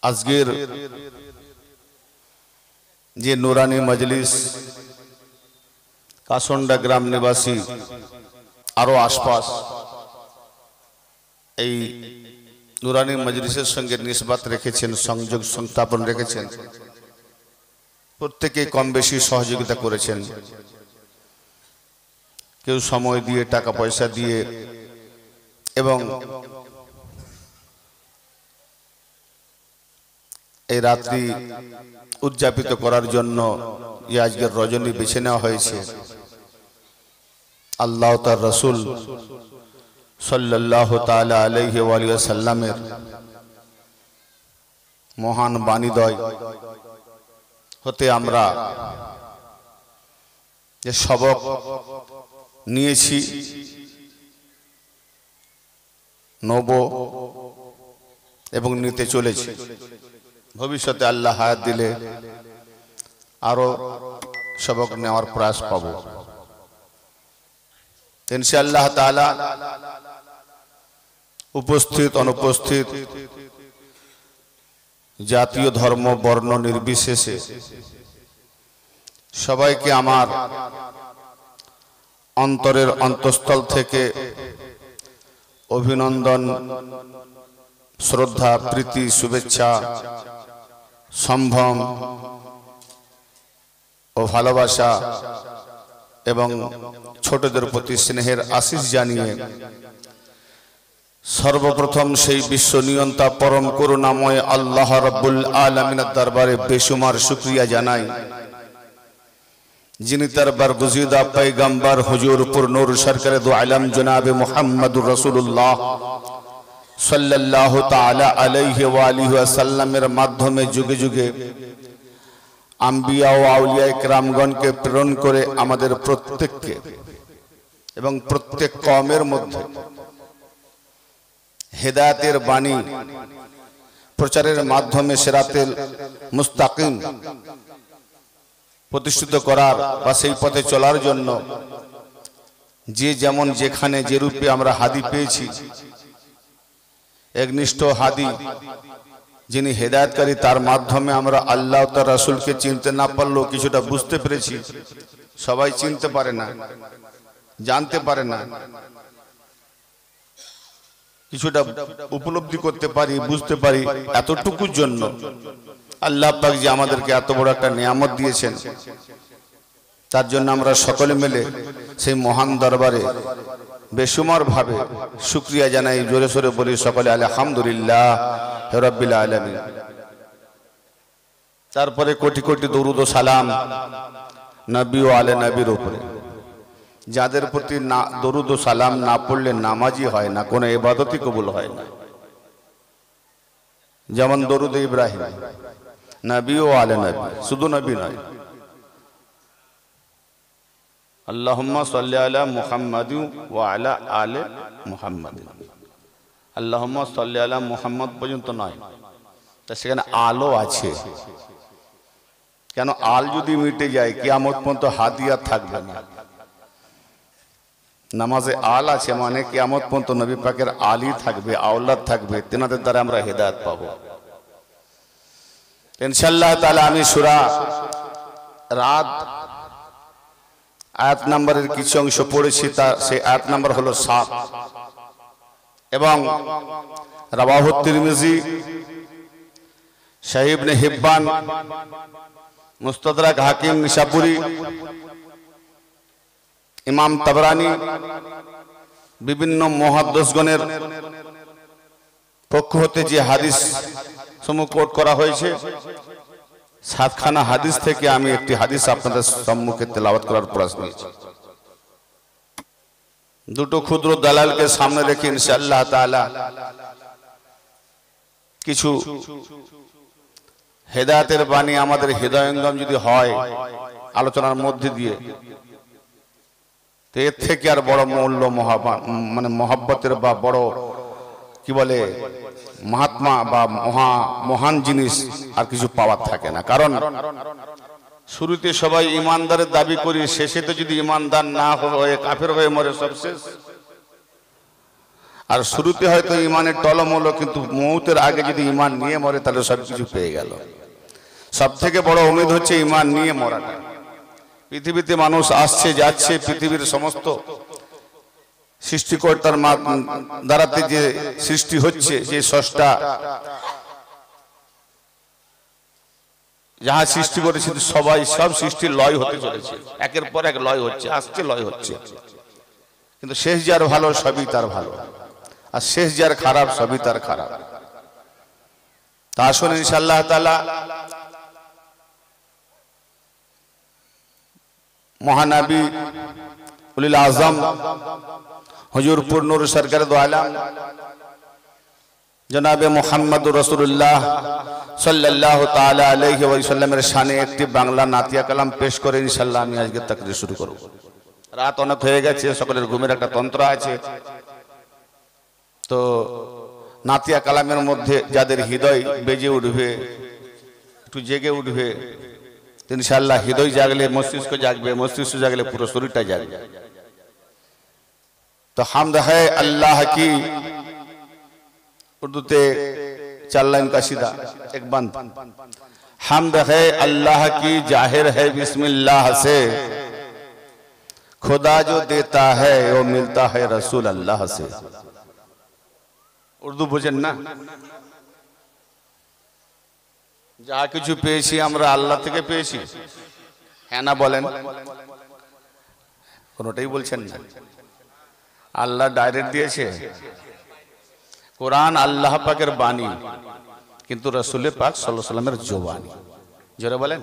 আজকের যে নুরানি মজলিস কাসন্ডা গ্রাম নিবাসী আরো আশপাশ এই নুরানি মজলিসের সঙ্গে নিসবত রেখেছেন, সংযোগ স্থাপন রেখেছেন, প্রত্যেকে কম বেশি সহযোগিতা করেছেন। কেউ সময় দিয়ে, টাকা পয়সা দিয়ে এবং এই রাত্রি উদযাপিত করার জন্য আজকের রজনী বেছে নেওয়া হয়েছে। আল্লাহ তার রসুল সাল্লাল্লাহু তাআলা আলাইহি ওয়া সাল্লামের মহান বাণীদ্বয় হতে আমরা যে সবক নিয়েছি, নব এবং নিতে চলেছি, ভবিষ্যতে আল্লাহ হায়াত দিলে আরো সবক নেওয়ার প্রয়াস পাব ইনশাআল্লাহ তাআলা। উপস্থিত অনুপস্থিত জাতীয় ধর্ম বর্ণ নির্বিশেষে সবাইকে আমার অন্তরের অন্তঃস্থল থেকে অভিনন্দন, শ্রদ্ধা, প্রীতি, শুভেচ্ছা, সম্ভ্রম ও ভালোবাসা এবং ছোটদের প্রতি স্নেহের আশিস জানিয়ে সর্বপ্রথম সেই বিশ্ব নিয়ন্তা পরম করুণাময় আল্লাহ রাব্বুল আলামিনের দরবারে বেশুমার শুকরিয়া জানাই, যিনি তার বরগুজিদা পয়গম্বর হুজুর পুর নূর সরকারে দু আলম জনাবে মুহাম্মদুর রাসূলুল্লাহ সাল্লাল্লাহু তাআলা আলাইহি ওয়া আলিহি ওয়াসাল্লামের মাধ্যমে যুগে যুগে আম্বিয়া ও আউলিয়া ইকরামগণকে প্রেরণ করে আমাদের প্রত্যেককে এবং প্রত্যেক কওমের মধ্যে হেদায়েতের বাণী প্রচারের মাধ্যমে সিরাতুল মুস্তাকিম প্রতিষ্ঠিত করার বা সেই পথে চলার জন্য যে যেমন যেখানে যে রূপে আমরা হাদি পেয়েছি, একনিষ্ঠ হাদি যিনি হেদায়েতকারী, তার মাধ্যমে আমরা আল্লাহ ও তার রাসূলকে চিনতে না পারলেও কিছুটা বুঝতে পেরেছি। সবাই চিনতে পারে না, জানতে পারে না, কিছুটা উপলব্ধি করতে পারি, বুঝতে পারি। এতটুকুর জন্য আল্লাহ পাক যে আমাদেরকে এত বড় একটা নিয়ামত দিয়েছেন, তার জন্য আমরা সকলে মিলে সেই মহান দরবারে বেশুমার ভাবে শুকরিয়া জানাই। জোরে সোরে বলি সকলে আলহামদুলিল্লাহ রাব্বিল আলামিন। তারপরে কোটি কোটি দরুদ ও সালাম নবী ও আলে নবীর উপরে, যাদের প্রতি না দরুদ ও সালাম না পড়লে নামাজই হয় না, কোনো ইবাদতই কবুল হয় না। যেমন দরুদ ইব্রাহিম, নবী ও আলে নবী, শুধু নবী নয়, আল্লাহুম্মা সাল্লি আলা মুহাম্মাদি ওয়া আলা আলে মুহাম্মাদ, আল্লাহুম্মা সাল্লি আলা মুহাম্মদ পর্যন্ত নয়, তা সেখানে আলো আছে। কেন? আল যদি মিটে যায় কিয়ামত পর্যন্ত হাদিয়া থাকবে না। নামাজে আল আছে মানে কিয়ামত পর্যন্ত নবী পাকের আলী থাকবে, আওলাদ থাকবে, তেনাদের দ্বারা আমরা হেদায়েত পাবো ইনশাআল্লাহ তাআলা। আমি সূরা রাদ আয়াত নম্বরের কিছু অংশ পড়েছি, তা সেই আয়াত নম্বর হলো 7 এবং রাওয়াহু তিরমিজি, সহিহ ইবনে হিব্বান, মুস্তাদরাক হাকিম নিশাপুরি, ইমাম তাবরানী, বিভিন্ন মুহাদ্দিসগণের পক্ষ হতে যে হাদিস সমূহ কোট করা হয়েছে, 7খানা হাদিস থেকে আমি একটি হাদিস আপনাদের সম্মুখে তেলাওয়াত করার প্রয়াস নিয়েছি। দুটো ক্ষুদ্র দালালকে সামনে রেখে ইনশাআল্লাহ তাআলা কিছু হেদায়েতের বাণী আমাদের হৃদয়ঙ্গম যদি হয় আলোচনার মধ্যে দিয়ে, তো এর থেকে আর বড় মূল্য মানে মহব্বতের বা বড় কি বলে মহাত্মা বা মহান জিনিস আর কিছু পাওয়ার থাকে না। কারণ শুরুতে সবাই ইমানদারের দাবি করি, শেষে তো যদি ইমানদার না হয়ে কাফের হয়ে মরে সব শেষ। আর শুরুতে হয়তো ইমানের টলমল, কিন্তু মৌতের আগে যদি ইমান নিয়ে মরে তাহলে সবকিছু পেয়ে গেল। সব থেকে বড় উম্মীদ হচ্ছে ইমান নিয়ে মরাটা। পৃথিবীতে মানুষ আসছে যাচ্ছে, পৃথিবীর সমস্ত সৃষ্টিকর্তার দ্বারাতে যে সৃষ্টি হচ্ছে, যে স্রষ্টা যাহা সৃষ্টি করেছে সবাই, সব সৃষ্টি লয় হতে চলেছে, একের পর এক লয় হচ্ছে, আসছে লয় হচ্ছে। কিন্তু শেষ যার ভালো সবই তার ভালো, আর শেষ যার খারাপ সবই তার খারাপ। তা আসুন ইনশাআল্লাহ তাআলা মহানবী উলিল আজম হুজুর পুর নূর সরকার দো আলম জনাবে মুহাম্মদুর রাসূলুল্লাহ সাল্লাল্লাহু তাআলা আলাইহি ওয়াসাল্লামের শানে একটি বাংলা নাতিয়া কালাম পেশ করে ইনশাআল্লাহ আমি আজকে তাকরীর শুরু করব। রাত অনেক হয়ে গেছে, সকলের ঘুমের একটা তন্ত্র আছে, তো নাতিয়া কালামের মধ্যে যাদের হৃদয় বেজে উঠবে, একটু জেগে উঠবে, ইনশাআল্লাহ হৃদয় জাগলে মস্তিষ্ক জাগবে, মস্তিষ্ক জাগলে পুরো শরীরটা জাগবে। तो हमद है अल्लाह की, उर्दूते 4 लाइन का सीधा एक बंद। हमद है अल्लाह की जाहिर है बिस्मिल्लाह से, खुदा जो देता है वो मिलता है रसूल अल्लाह से। उर्दू बुझेन ना? যা কিছু পেয়েছি আমরা আল্লাহ থেকে পেয়েছি, হ্যাঁ না বলেন? কোনটাই বলছেন না। আল্লাহ ডাইরেক্ট দিয়েছে। কোরআন আল্লাহ পাকের বাণী, কিন্তু রাসূল পাক সাল্লাল্লাহু আলাইহি ওয়াসাল্লামের জবানি। জোরে বলেন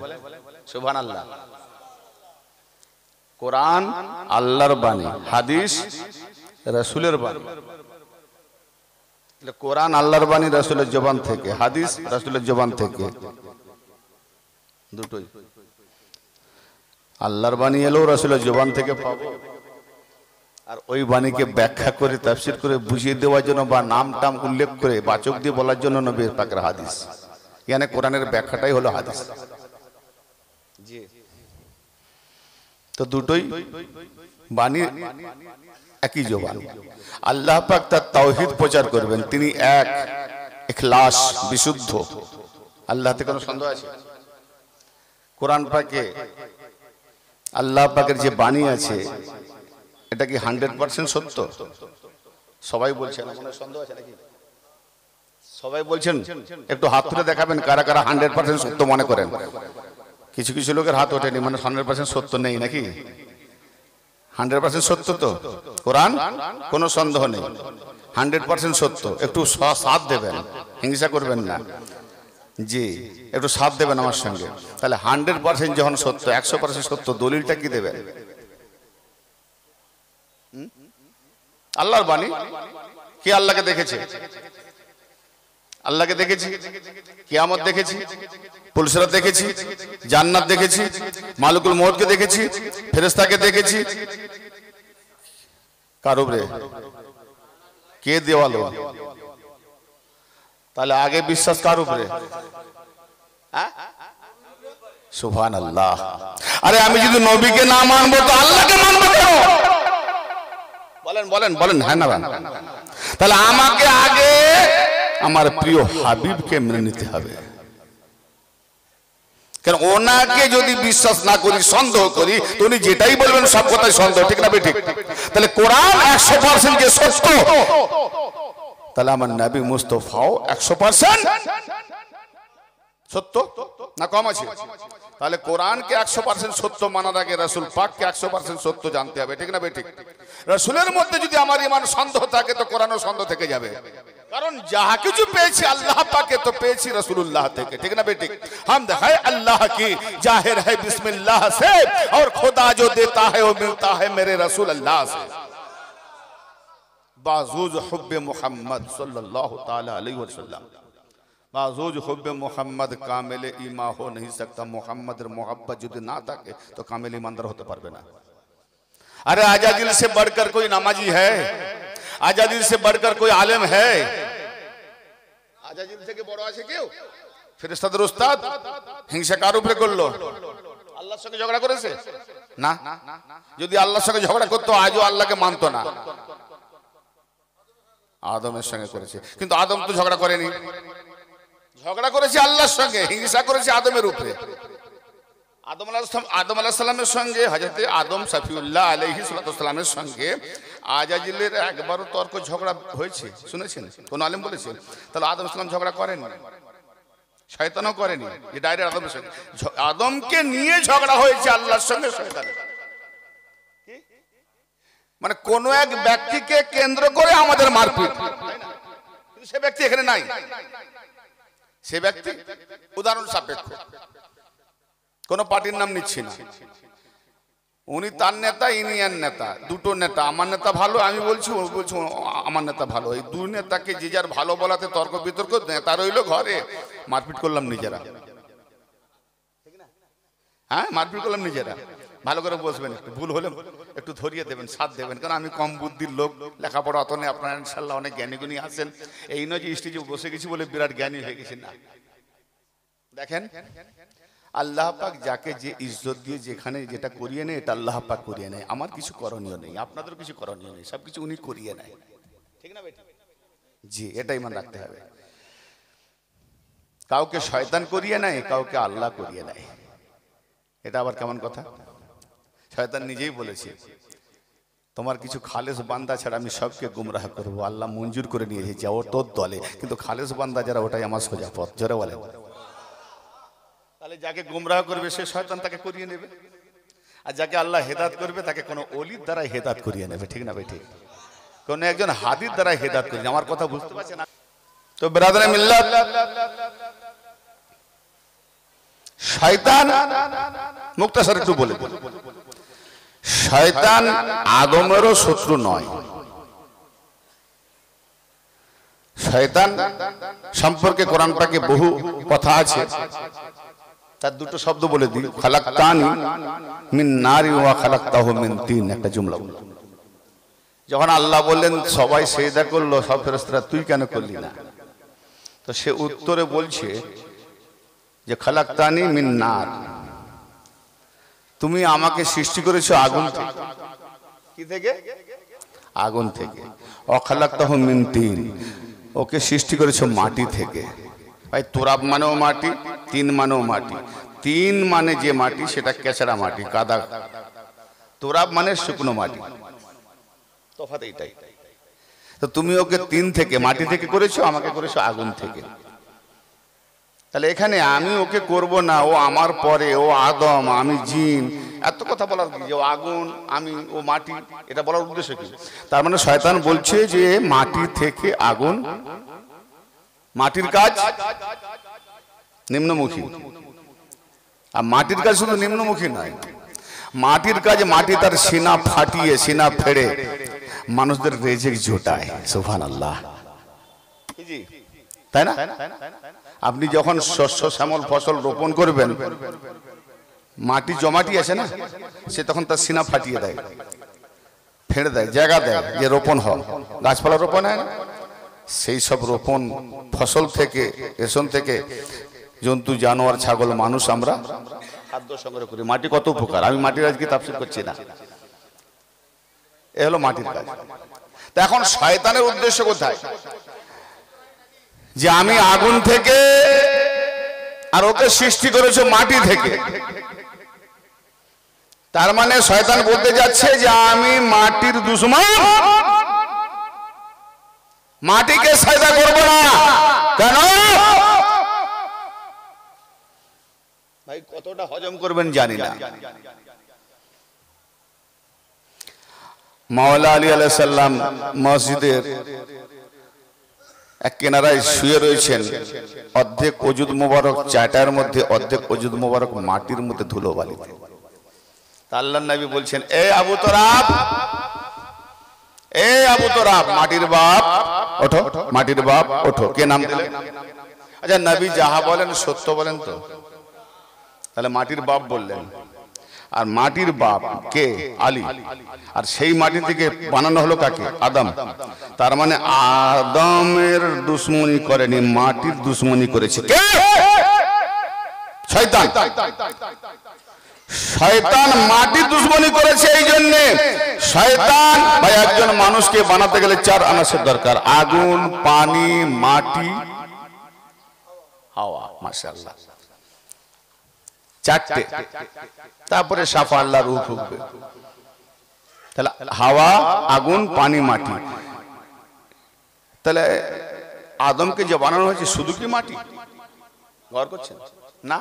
সুবহানাল্লাহ। কোরআন আল্লাহর বাণী, হাদিস রাসূলের বাণী। কোরআন আল্লাহর বাণী রাসূলের জবান থেকে, হাদিস রাসূলের জবান থেকে, দুটোই। আল্লাহর বাণী এলো রাসূলের জবান থেকে পাবো, আর ওই বাণীকে ব্যাখ্যা করে তাফসীর করে বুঝিয়ে দেওয়ার জন্য বা নাম টাম উল্লেখ করে বাচক দিয়ে বলার জন্য নবীর পাকের হাদিস, মানে কোরআনের ব্যাখ্যাটাই হলো হাদিস। জি, তো দুটোই বাণী, একই জবান। আল্লাহ পাক তার তাওহীদ প্রচার করবেন, তিনি এক, ইখলাস, বিশুদ্ধ। আল্লাহতে কোনো সন্দেহ আছে? কোরআন পাকে আল্লাহ পাকের যে বাণী আছে এটা কি 100% সত্য? সবাই বলছেন, মনে সন্দেহ আছে নাকি? সবাই বলছেন, একটু হাত তুলে দেখাবেন কারা কারা 100% সত্য মনে করেন। কিছু কিছু লোকের হাত ওঠেনি, মানে 100% সত্য নেই নাকি? 100% সত্য তো কোরআন, কোনো সন্দেহ নেই, 100% সত্য। একটু সাথ দেবেন, হিংসা করবেন না। জি, একটু সাথ দেবেন আমার সঙ্গে। তাহলে 100% যখন সত্য, 100% সত্য, দলিলটা কি দেবেন? আল্লাহর বাণী। কে আল্লাহকে দেখেছে? আল্লাহকে দেখেছি, কিয়ামত দেখেছি, পুলসিরাত দেখেছি, জান্নাত দেখেছি, মালিকুল মউতকে দেখেছি, ফেরেশতাকে দেখেছি। কার উপরে? কে দেওয়ালো? তাহলে আগে বিশ্বাস কার উপরে? সুবহানাল্লাহ। আরে আমি যদি নবীকে না মানবো তো আল্লাহকে মানবো কেন? বলেন বলেন বলেন, হ্যাঁ না? তাহলে আমাকে আগে আমার প্রিয় হাবিবকে মেনে নিতে হবে। কারণ ওনাকে যদি বিশ্বাস না করি, সন্দেহ করি, তো উনি যেটাই বলবেন সব কথাই সন্দেহ, ঠিক না ঠিক? তাহলে কোরআন 100% যে সত্য, তাহলে আমার নবী মুস্তাফাও 100% সত্য না কম আছে? তাহলে কোরআনকে 100% সত্য মানার আগে রাসূল পাককে 100% সত্য জানতে হবে, ঠিক না ঠিক? রাসূলের মধ্যে যদি আমার ঈমান সন্দেহ থাকে তো কোরআনও সন্দেহ থেকে যাবে। কারণ যাহা কিছু পেয়েছি আল্লাহ পাকে, তো পেয়েছি রাসূলুল্লাহ থেকে, ঠিক না ঠিক? হামদ है अल्लाह की जाहिर है बिस्मिल्लाह से, और खुदा जो देता है वो मिलता है मेरे रसूल अल्लाह से। बाज़ूज हुब्बे मोहम्मद सल्लल्लाहु ताला अलैहि वसल्लम, बाज़ूज हुब्बे मोहम्मद कामिल ईमान हो नहीं सकता। मोहम्मद मोहब्बत यदि ना থাকে तो कामिल ईमानदार होते পারবে না। अरे आजादिल से बढ़कर कोई नमाजी है? आजादिल से बढ़कर कोई आलिम है? आजादिल থেকে বড় আছে কেউ? ফেরেশতাদের উস্তাদ হিংসা কার উপরে করলো? আল্লাহর সঙ্গে ঝগড়া করেছে না? যদি আল্লাহর সঙ্গে ঝগড়া করতো আজও আল্লাহকে মানতো না। আদমের সঙ্গে করেছে, কিন্তু আদম তো ঝগড়া করেনি, ঝগড়া করেছে আল্লাহর সঙ্গে, হিংসা করেছে আদমের উপরে। আদম আলাইহিস সালামের সঙ্গে হযরতে আদম সফিউল্লাহ আলাইহিস সালামের সঙ্গে আজাজিলের একবারও তর্ক ঝগড়া হয়েছে শুনেছেন? কোন আলেম বলেছেন? তাহলে আদম সালাম ঝগড়া করেন, শয়তানও করেনি, যে ডাইরেক্ট আদমের সঙ্গে, আদমকে নিয়ে ঝগড়া হয়েছে আল্লাহর সঙ্গে শয়তানের। মানে কোন এক ব্যক্তিকে কেন্দ্র করে আমাদের মারপিট, কিন্তু সে ব্যক্তি এখানে নাই, সে ব্যক্তি উদাহরণ সাপেক্ষ, কোন পার্টির নাম নিচ্ছি না। উনি তার নেতা, ইনি এর নেতা, দুটো নেতা। আমার নেতা ভালো আমি বলছি, ও বলছি আমার নেতা ভালো। এই দুই নেতাকে যে যার ভালো বলাতে তর্ক বিতর্ক, নেতা রইল ঘরে, মারপিট করলাম নিজেরা। হ্যাঁ, মারপিট করলাম নিজেরা। ভালো করে বসবেন, একটু ভুল হলে একটু ধরিয়ে দেবেন, সাথ দেবেন, কারণ আমি কম বুদ্ধির লোক, লেখাপড়া অত নেই। আপনারা ইনশাল্লাহ অনেক জ্ঞানী গুণী আছেন। এই নয় যে স্টেজে বসে গেছি বলে বিরাট জ্ঞানী হয়ে গেছি, না। দেখেন, আল্লাহ পাক যাকে যে ইজ্জত দিয়ে যেখানে যেটা করিয়ে নেয়, এটা আল্লাহ পাক করিয়ে নেয়। আমার কিছু করণীয় নেই, আপনাদের কিছু করণীয় নেই, সবকিছু উনি করিয়ে নেয়, ঠিক না বেটা? জি, এটাই মনে রাখতে হবে। কাউকে শয়তান করিয়ে নেয়, কাউকে আল্লাহ করিয়ে নেয়। এটা আবার কেমন কথা? শয়তান নিজেই বলেছে, তোমার কিছু খালেস বান্দা ছাড়া আমি সবকে গুমরাহ করব। আল্লাহ মঞ্জুর করে নিয়েছে, যাও তোর দলে, কিন্তু খালেস বান্দা যারা, ওটাই আমার সোজা পথ। জোরে বলে। তাহলে যাকে গুমরাহ করবে সে শয়তান, তাকে করিয়ে নেবে। আর যাকে আল্লাহ হেদায়েত করবে, তাকে কোনো ওলির দ্বারা হেদায়েত করিয়ে নেবে, ঠিক না ভাই? ঠিক। কোন একজন হাদির দ্বারা হেদায়েত করিয়ে, আমার কথা বুঝতে পারছেন না? তো ব্রাদারে মিল্লাত, শয়তান মুক্তাসার একটু বলে, শয়তান আদমেরও শত্রু নয়। শয়তান সম্পর্কে কোরআন পাকে বহু কথা আছে, তার দুটো শব্দ বলে দিই। খালাকতানি মিন নারি ওয়া খালাকতাহু মিন তিন, একটা জুমলা। যখন আল্লাহ বললেন সবাই সিজদা করলো, সব ফেরেশতারা, তুই কেন করলি না? তো সে উত্তরে বলছে যে খালাকতানি মিন নার, তুমি আমাকে সৃষ্টি করেছো আগুন থেকে। কি থেকে? আগুন থেকে। ওয়া খালাকতাহু মিন তিন, ওকে সৃষ্টি করেছো মাটি থেকে। ভাই, তুরাব মানেও মাটি, তিন মানেও মাটি। তিন মানে যে মাটি, সেটা কেচড়া মাটি, কাদা। তুরাব মানে শুকনো মাটি, তফাৎ এইটাই। তো তুমি ওকে তিন থেকে, মাটি থেকে করেছো, আমাকে করেছো আগুন থেকে। তাহলে এখানে আমি ওকে করব না, ও আমার পরে, ও আদম, আমি জিন, এত কথা বলার কি? যে ও আগুন, আমি, ও মাটি, এটা বলার উদ্দেশ্য কি? তার মানে শয়তান বলছে যে মাটি থেকে আগুন, মাটির কাজ নিম্নমুখী। আর মাটির কাজ শুধু নিম্নমুখী নয়, মাটির কাজে মাটি তার সিনা ফাটিয়ে, সিনা ফেড়ে মানুষদের রেজেক জোটায়। সুবহানাল্লাহ, তাই না? আপনি যখন শস্য শ্যামল ফসল রোপণ করবেন, মাটি জমাটি আছে না, সে তখন তার সিনা ফাটিয়ে দেয়, ফেড়ে দেয়, জায়গা দেয় যে রোপণ হয়, গাছপালা রোপণ হয় না। সেই সব রোপণ ফসল থেকে, রেশন থেকে জন্তু, জানোয়ার, ছাগল, মানুষ, আমরা খাদ্য সংগ্রহ করি। মাটি কত উপকার, আমি মাটির আজকে তাফসীর করছি না, এ হলো মাটির কাজ। তা এখন শয়তানের উদ্দেশ্য কোথায়? যে আমি আগুন থেকে, আর ওকে সৃষ্টি করেছো মাটি থেকে। তার মানে শয়তান বলতে যাচ্ছে যে আমি মাটির দুশমন, মাটিকে সাজদা করব না। কেন ভাই? কতটা হজম করবেন জানি না। মাওলা আলী আলাইহিস সালাম মসজিদের এক কিনারায় শুয়ে রয়েছেন, অর্ধেক ওজুদ মোবারক চাটার মধ্যে, অর্ধেক ওজুদ মোবারক মাটির মধ্যে ধুলো বালিতে। আল্লাহর নবী বলছেন, এ আবু তরাব, এ আবু তরাব, মাটির বাপ ওঠো, মাটির বাপ ওঠো। কে নাম দিলেন? আচ্ছা, নবী যাহা বলেন সত্য বলেন তো? তাহলে মাটির বাপ বললেন। আর মাটির বাপ কে? আলী। আর সেই মাটি থেকে বানানো হলো কাকে? আদম। তার মানে আদমের দুশ্মনী করেনি, মাটির দুশ্মনী করেছে কে? শয়তান। শয়তান মাটির দুশ্মনী করেছে, এই জন্য শয়তান ভাই একজন মানুষকে বানাতে গেলে 4 আনাসের দরকার, আগুন, পানি, মাটি, হাওয়া। মাশাআল্লাহ, 4টে। তারপরে সাফা আল্লাহর রূহ ঢুকবে। তাহলে হাওয়া, আগুন, পানি, মাটি। তাহলে আদমকে যে বানানো হয়েছে শুধু কি মাটি? গৌর করছেন না,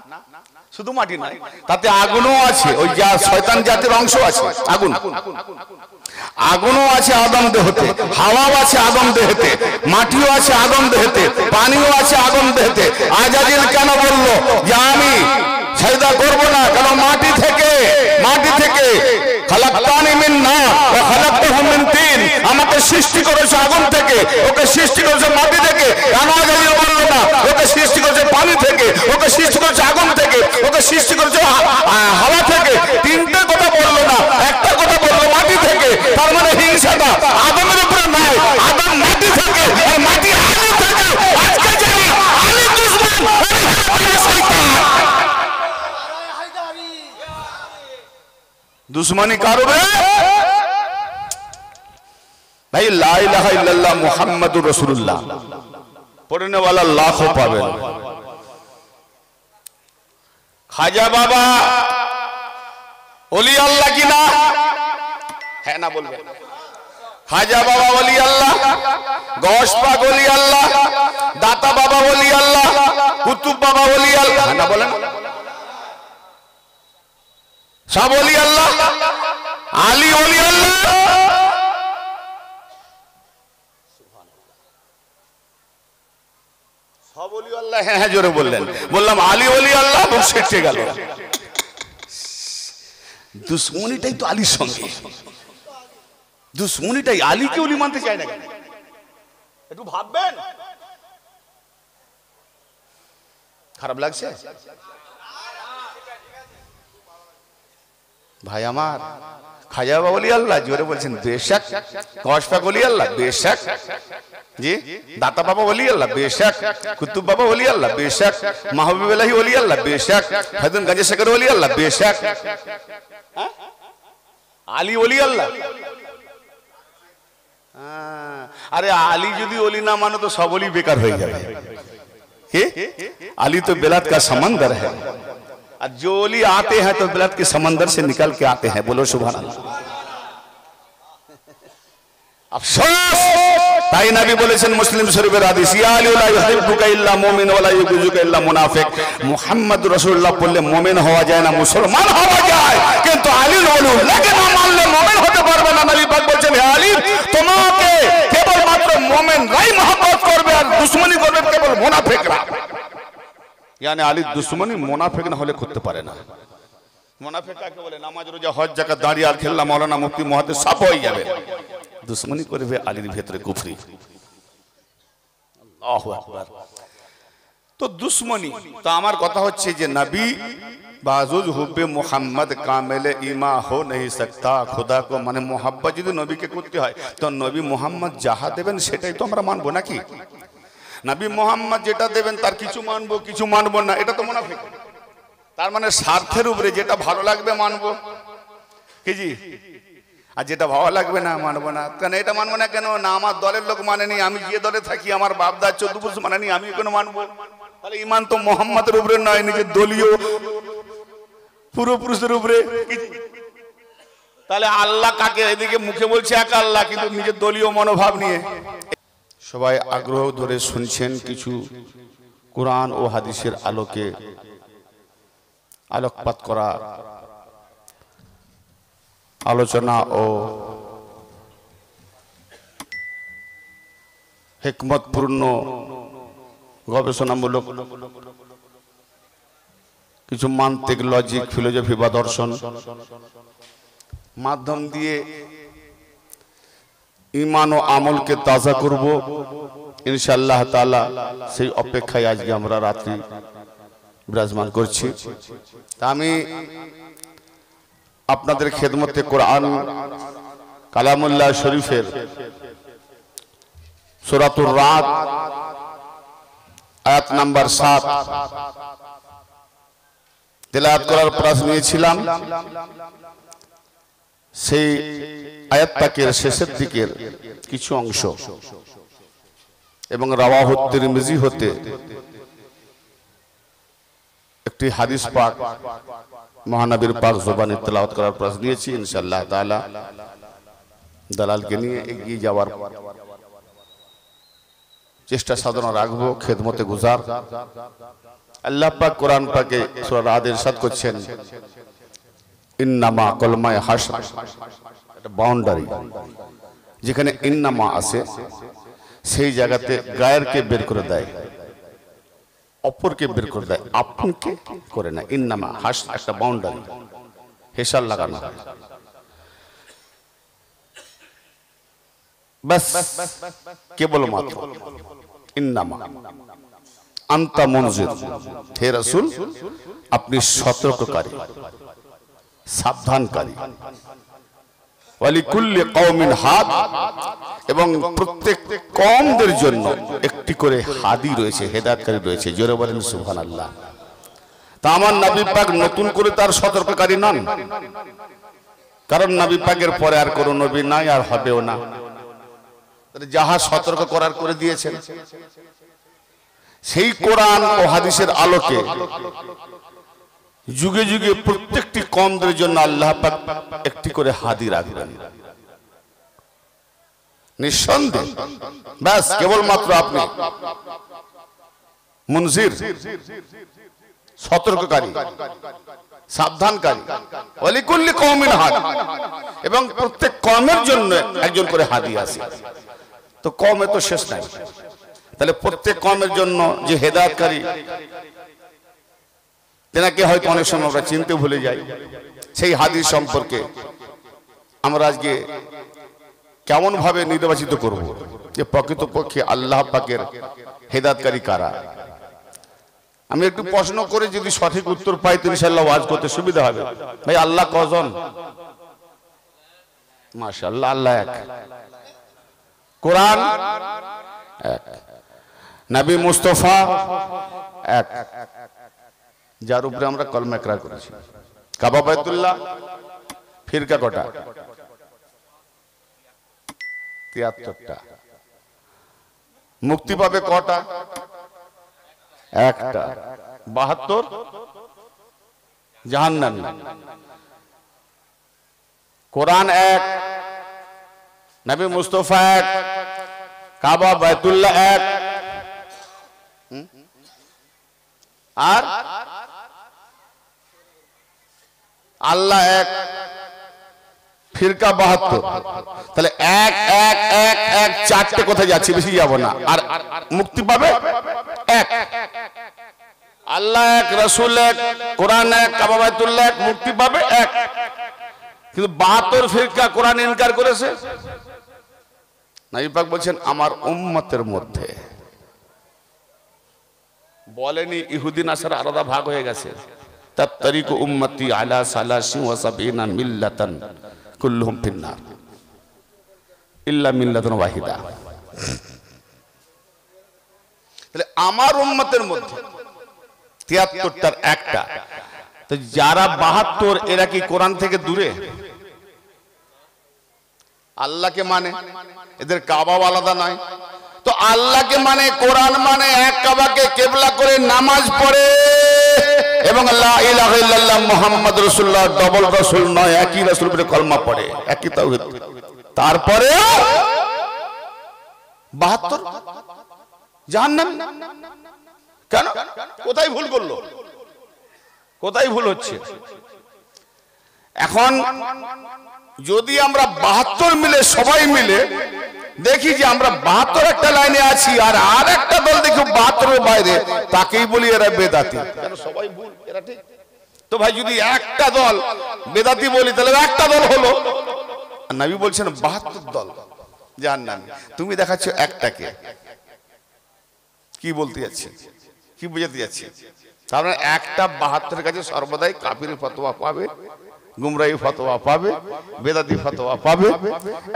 শুধু মাটি নয়, তাতে আগুনও আছে, ওই যা শয়তান জাতির অংশ আছে আগুন। আগুনও আছে আদম দেহতে, হাওয়াও আছে আদম দেহতে, মাটিও আছে আদম দেহতে, পানিও আছে আদম দেহতে। আজাজিল কেন বললো যে আমি সাজদা করব না? কারণ মাটি থেকে খালাকতানি মিন নার ওয়া খালাকতাহু মিন তিন, আমাকে সৃষ্টি করেছে আগুন থেকে, ওকে সৃষ্টি করেছে মাটি থেকে। কেন আজাজিল বললো না ওকে সৃষ্টি করেছে পানি থেকে, ওকে সৃষ্টি করেছে আগুন থেকে, ওকে সৃষ্টি করেছে হাওয়া থেকে? 3টে কথা বললো না, একটা কথা বললো মাটি থেকে। তার মানে হিংসাটা আদমের উপরে নয়, আদম মাটি থেকে আর মাটি আলী থেকে। আজকে যারা আলী দুশমন, दुश्मनी कारो भाई, ला इलाहा इल्लल्लाह मुहम्मदुर रसूलुल्लाह पढ़ने वाला लाखों पावे। खाजा बाबा ओली अल्लाह की ना है ना, बोल खाजा बाबा ओली अल्लाह, गौस पाक ओली अल्लाह, दाता बाबा ओली अल्लाह, कुतुब बाबा ओली अल्लाह, है ना, बोलें सब ओली अल्लाह, आली ओली अल्लाह। सब ओली अल्लाह है जोरे बोलें, बोललाम आली ओली अल्लाह, बुक सेटे गेल। दुश्मनीटाई तो आलीर संगे, दुश्मनीटाई आली के ओली मानते चाय ना केन? एकटु भाबबेन, खाराप लागছে भाई आमार? खाजा बाबा ओली अल्लाह जोरे बोलছেন बेशक, गौस पाक ओली अल्लाह बेशक जी, दाता बाबा ओली अल्लाह बेशक, कुतुब बाबा ओली अल्लाह बेशक, महबूब इलाही ओली अल्लाह बेशक, फैजुल गंज शकर ओली अल्लाह बेशक, आली ओली अल्लाह। अरे आली यदि ओली ना मानो तो सब ओली बेकार हो जाए। आली तो बेलात का समंदर है, और जो ओली आते हैं तो बिलाद के समंदर से निकल के आते हैं। बोलो सुभान अल्लाह। अफसोस ताई नबी बोलेছেন মুসলিম শরীফের হাদিস, ইয়া আলী লা ইউহিব্বুকা ইল্লা মুমিন ওয়া লা ইউহিব্বুকা ইল্লা মুনাফিক। মুহাম্মদ রাসূলুল্লাহ বললে মুমিন হওয়া যায় না, মুসলমান হওয়া যায়, কিন্তু আলীর ওলিকে না মানলে মুমিন হতে পারবে না। নবী পাক বলেছেন, হে আলী, তোমাকে কেবল মাত্র মুমিনরাই মহব্বত করবে আর দুশমনি করবে কেবল মুনাফিকরা। यानी आली दुश्मनी मुनाफिक ना होले करते पारे ना। मुनाफिक काके बोले? नामाज रोजा हज जाकात दाढ़ी आर खेलना मौलाना मुफ्ती मुहाद्दिस सब हो जाবে। दुश्मनी करবে आलीर ভিতরে কুফরি। আল্লাহু আকবার। তো দুশ্মনী তো আমার কথা হচ্ছে যে নবী बाजुज हुब्बे मोहम्मद कामिल ईमा हो नहीं सकता। खुदा को माने मोहब्बत यदि नबी के करते হয় তো নবী মোহাম্মদ যাহা দেবেন সেটাই তো আমরা মানবো নাকি? নবী মোহাম্মদ যেটা দেবেন তার কিছু মানবো কিছু মানবো না, এটা তো মুনাফিক। তার মানে স্বার্থের উপরে যেটা ভালো লাগবে মানবো কি জি, আর যেটা ভালো লাগবে না মানবো না। কেন এটা মানবো না? কেন না আমার দলের লোক মানেনি, আমি যে দলে থাকি আমার বাপ দা 14 বছর মানেনি, আমি কেন মানবো? তাহলে ঈমান তো মোহাম্মদের উপরে নয়, নিজের দলীয় পূর্বপুরুষের উপরে। তাহলে আল্লাহ কাকে? এদিকে মুখে বলছে এক আল্লাহ, কিন্তু নিজের দলীয় মনোভাব নিয়ে। সবাই আগ্রহ ধরে শুনছেন কিছু কুরআন ও হাদিসের আলোকে আলোকপাত করা আলোচনা ও হিকমতপূর্ণ গবেষণামূলক কিছু মান্তিক, লজিক, ফিলোসফি বা দর্শন মাধ্যম দিয়ে ঈমান ও আমলকে তাজা করব ইনশাআল্লাহ তাআলা। সেই অপেক্ষায় আজকে আমরা রাত্রি বিরাজমান করছি। আমি আপনাদের খেদমতে কোরআন কালামুল্লাহ শরীফের সূরাতুর রাদ আয়াত নাম্বার 7 তেলাওয়াত করার প্রয়াস নিয়েছিলাম। সেই আয়াত পাকের শেষের দিকের কিছু অংশ এবং রাওয়াহু তিরমিজি হতে একটি হাদিস পাক মহানবীর পাক জবানে তেলাওয়াত করার প্রয়াস নিয়েছি। ইনশাআল্লাহ তাআলা দালালকে নিয়ে এগিয়ে যাওয়ার চেষ্টা সাধনা রাখবো, খেদমতে গুজার। আল্লাহ পাক কোরআন পাকে সূরা রাদ ইরশাদ করছেন, ইন্নামা কলমায়ে হাসর, এটা বাউন্ডারি, যেখানে ইন্নামা আছে সেই জায়গাতে গায়েরকে বের করে দেয়, অপরকে বের করে দেয়, আপনকে করে না। ইন্নামা হাস একটা বাউন্ডারি, হেসাল লাগানো হয়। বাস কেবলমাত্র ইন্নামা আনতা মুনজির, হে রাসূল আপনি সতর্ককারী, সাবধানকারী। ওয়ালিকুল্লি কওমিন হাদ, এবং প্রত্যেক কওমদের জন্য একটি করে হাদি রয়েছে, হেদায়েতকারী রয়েছে। জোরে বলেন সুবহানাল্লাহ। তা আমার নবী পাক নতুন করে তার সতর্ককারী নন, কারণ নবী পাকের পরে আর কোনো নবী নাই, আর হবেও না। যাহা সতর্ক করার করে দিয়েছেন, সেই কোরআন ও হাদিসের আলোকে যুগে যুগে প্রত্যেকটি কওমদের জন্য আল্লাহ পাক একটি করে হাদি রাখবেন নিঃসন্দেহ। ব্যাস কেবলমাত্র আপনি মুনজির, সতর্ককারী, সাবধানকারী। ওয়ালিকুল্লি কওমিন হাদ, এবং প্রত্যেক কওমের জন্য একজন করে হাদি আছে। তো কওমে তো শেষ নাই, তাহলে প্রত্যেক কওমের জন্য যে হেদায়েতকারী, তেনাকে হয়তো অনেক সময় আমরা চিনতে ভুলে যাই। সেই হাদিস সম্পর্কে আমরা আজকে কেমন ভাবে নির্বাচিত করব যে প্রকৃতপক্ষে আল্লাহ পাকের হেদায়েতকারী কারা। আমি একটু প্রশ্ন করে যদি সঠিক উত্তর পাই তো ইনশাআল্লাহ ওয়াজ করতে সুবিধা হবে। ভাই আল্লাহ কজন? মাশাআল্লাহ, আল্লাহ এক। কোরআন এক, নবী মুস্তাফা এক, যার উপরে আমরা কলমা ইকরার করেছি। কাবা বাইতুল্লাহ, ফিরকা কটা? ৭৩টা। মুক্তি পাবে কটা? একটা। ৭২ জাহান্নামী। কোরআন এক, নবী মুস্তাফা এক, কাবা বাইতুল্লাহ এক, আর আল্লাহ এক, ফিরকা ৭২। তাহলে এক এক এক এক চারটে কোথায় যাচ্ছে, বেশি যাব না। আর মুক্তি পাবে এক, আল্লাহ এক, রাসূল এক, কোরআন এক, কাবা বাইতুল্লাহ এক, মুক্তি পাবে এক। কিন্তু ৭২ ফিরকা কোরআন ইনকার করেছে। নবী পাক বলছেন আমার উম্মতের মধ্যে, বলেনি ইহুদি নাসারা আলাদা ভাগ হয়ে গেছে। তারিকু উম্মতি আলা সালাসি ওয়া সাবিনা মিল্লাতান কুল্লুহুম ফিন্নার ইল্লা মিল্লাতান ওয়াহিদা। তাহলে আমার উম্মতের মধ্যে ৭৩টার একটা। তো যারা ৭২ এরা কি কোরআন থেকে দূরে? আল্লাহকে মানে, এদের কাবাও আলাদা নয়। তো আল্লাহকে মানে, কোরআন মানে, এক কাবাকে কিবলা করে নামাজ পড়ে এবং লা ইলাহা ইল্লাল্লাহ মুহাম্মদ রাসূলুল্লাহ, ডবল রাসূল নয়, একই রাসূলের উপরে কলমা পড়ে, একই তাওহীদ। তারপরে ৭২ জাহান্নাম। কেন? কোথায় ভুল করলো? কোথায় ভুল হচ্ছে? এখন যদি আমরা ৭২ মিলে, সবাই মিলে দেখি যে আমরা ৭২ একটা লাইনে আছি, আর একটা দল দেখি ৭২ এর বাইরে, তাকেই বলি এরা বেদাতি। কেন? সবাই ভুল, এরা ঠিক। তো ভাই যদি একটা দল বেদাতি বলি, তাহলে একটা দল হলো। নবী বলছেন ৭২ দল জাহান্নামী। তুমি দেখাচ্ছ একটাকে। কি বলতে যাচ্ছে, কি বুঝাতে যাচ্ছে? তার মানে একটা ৭২ কাছে সর্বদাই কাফির ফতোয়া পাবে, গুমরাহি ফতোয়া পাবে, বেদাতি ফতোয়া পাবে।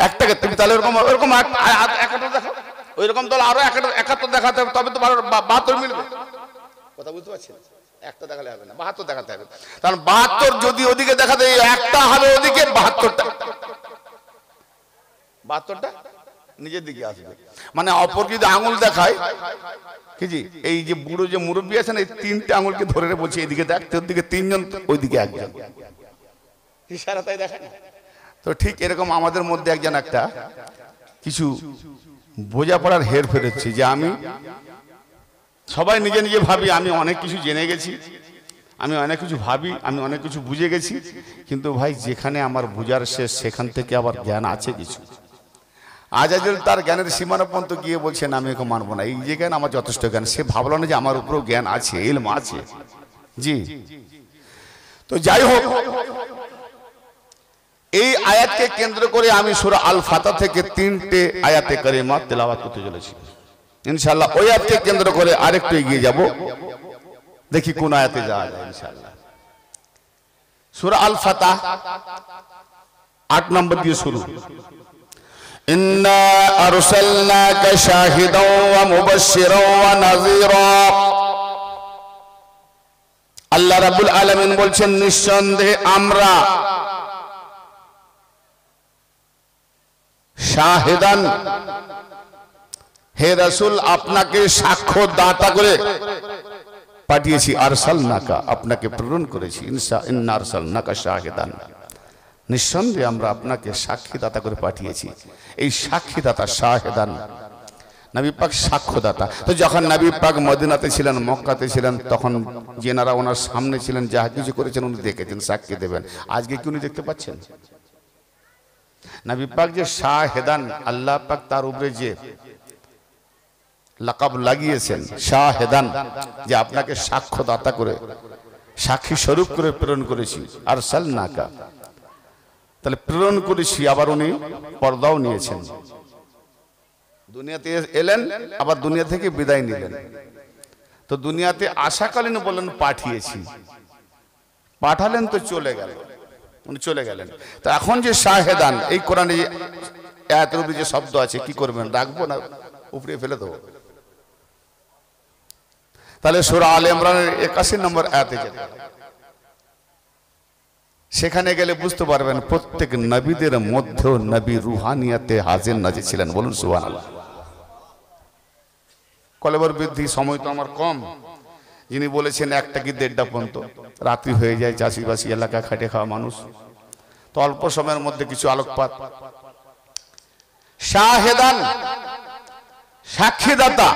একটাকে তুমি তাহলে এরকম একটা দেখো, ওই রকম দল আরো ৭১ দেখাতে হবে, তবে তো ৭২ মিলবে। কথা বুঝতে পারছেন? একটা দেখালে হবে না, 72 দেখাতে হবে। কারণ 72 যদি ওদিকে দেখাতে একটা হবে ওদিকে, 72টা নিজের দিকে আসবে। মানে অপর যদি আঙুল দেখায় কি জি, এই যে বুড়ো যে মুরব্বী আছেন এই 3টে আঙুলকে ধরে বলছে এদিকে দেখ, তোর দিকে 3 জন, ওইদিকে 1 জন, ইশারা তাই দেখেন। তো ঠিক এরকম আমাদের মধ্যে একজন একটা কিছু বোঝাপড়ার হেরফের হচ্ছে, যে আমি সবাই নিজে নিজে ভাবি আমি অনেক কিছু জেনে গেছি, আমি অনেক কিছু ভাবি, আমি অনেক কিছু বুঝে গেছি, কিন্তু ভাই যেখানে আমার বুঝার শেষ সেখান থেকে আবার জ্ঞান আছে কিছু। আজাজুল তার জ্ঞানের সীমানা পর্যন্ত গিয়ে বলছেন আমি একে মানবো না, এই যে জ্ঞান আমার যথেষ্ট জ্ঞান। সে ভাবলো না যে আমার উপরেও জ্ঞান আছে, ইলম আছে। জি, তো যাই হোক, এই আয়াতকে কেন্দ্র করে আমি সূরা আল ফাতহা থেকে 3টে আয়াতে কারিমা তেলাওয়াত করতে চলেছি ইনশাআল্লাহ। ওই আয়াতকে কেন্দ্র করে আরেকটু এগিয়ে যাব, দেখি কোন আয়াতে যাওয়া যায় ইনশাআল্লাহ। সূরা আল ফাতহা 8 নম্বর দিয়ে শুরু। ইন্না আরসালনাকা শাহিদাও ওয়া মুবাশশিরাও ওয়া নাযীরা। আল্লাহ রাব্বুল আলামিন বলছেন নিঃসন্দেহে আমরা শাহিদান, হে রাসূল আপনাকে সাক্ষ্যদাতা করে পাঠিয়েছি, আরসালনাকা আপনাকে প্রেরণ করেছি, ইন্না আরসালনাকা শাহিদান, নিঃসন্দেহে আমরা আপনাকে সাক্ষীদাতা করে পাঠিয়েছি। এই সাক্ষীদাতা শাহিদান, নবী পাক সাক্ষ্যদাতা। তো যখন নবী পাক মদিনাতে ছিলেন, মক্কাতে ছিলেন, তখন যেনারা ওনার সামনে ছিলেন যা কিছু করেছেন উনি দেখেছেন, সাক্ষী দেবেন। আজকে কি উনি দেখতে পাচ্ছেন? নবী পাক যে শাহিদান, আল্লাহ পাক তার উপরে যে লাকাব লাগিয়েছেন শাহিদান, যে আপনাকে সাক্ষ্যদাতা করে, সাক্ষী স্বরূপ করে প্রেরণ করেছি, আরসালনাকা, তাহলে প্রেরণ করেছি। আবার উনি পর্দাও নিয়েছেন, দুনিয়াতে এলেন আবার দুনিয়া থেকে বিদায় নিলেন। তো দুনিয়াতে আসাকালীন বলেন পাঠিয়েছি, পাঠালেন তো চলে গেল, উনি চলে গেলেন। তো এখন যে শাহিদান, এই কোরআনে আয়াতের উপরে যে শব্দ আছে কি করবেন? রাখবো না উপরে ফেলে দেবো? তাহলে সূরা আলে ইমরানের 81 নম্বর আয়াতে যান, সেখানে গেলে বুঝতে পারবেন প্রত্যেক নবীদের মধ্যেও নবী রুহানিয়াতে হাজির নাজির ছিলেন। বলুন সুবহানাল্লাহ। কলেবর বৃদ্ধি, সময় তো আমার কম। যিনি বলেছেন 1টা কি 1.5টা পর্যন্ত রাত্রি হয়ে যায়, চাষিবাসী এলাকা, খাটে খাওয়া মানুষ, তো অল্প সময়ের মধ্যে কিছু আলোকপাত। শাহিদান, সাক্ষীদাতা।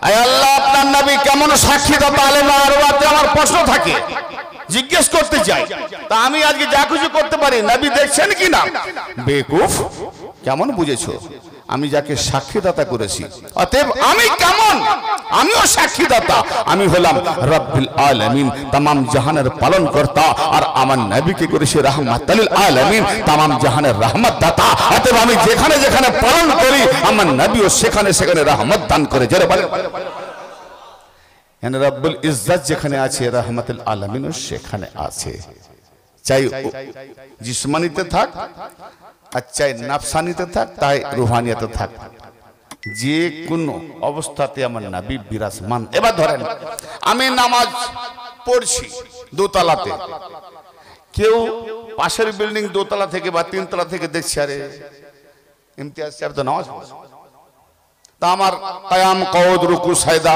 আয় আল্লাহ আপনার নবী কেমন সাক্ষীদাতা? আলেমা আরওয়াতে আমার প্রশ্ন থাকে, জিজ্ঞেস করতে চাই। তা আমি আজকে যা কিছু করতে পারি, নবী দেখছেন কি না? বেকুফ, কেমন বুঝেছো? আমি যাকে সাক্ষীদাতা করেছি, অতএব আমি কেমন? আমিও সাক্ষীদাতা। আমি হলাম রব্বুল আলামিন, तमाम জাহানের পালনকর্তা, আর আমার নবীকে করেছি রাহমাতুল লিল আলামিন, तमाम জাহানের রহমত দাতা। অতএব আমি যেখানে যেখানে পালন করি, আমার নবীও সেখানে সেখানে রহমত দান করে। জোরে বলেন। মানে রব্বুল ইজ্জত যেখানে আছে, রহমাতুল আলামিনও সেখানে আছে। চাই জিসমানিতে থাক আর চাই নাফসানিতে থাক, তাই রুহানিয়াতে থাক, যে কোন অবস্থাতে আমার নবী বিরাজমান। এবার ধরেন আমি নামাজ পড়ছি দোতলাতে, কেউ পাশের বিল্ডিং দোতলা থেকে বা 3তলা থেকে দেখছে, আরে ইমতিয়াজ সাহেব তো নামাজ পড়ছে। তা আমার কিয়াম, কওদ, রুকু, সাজদা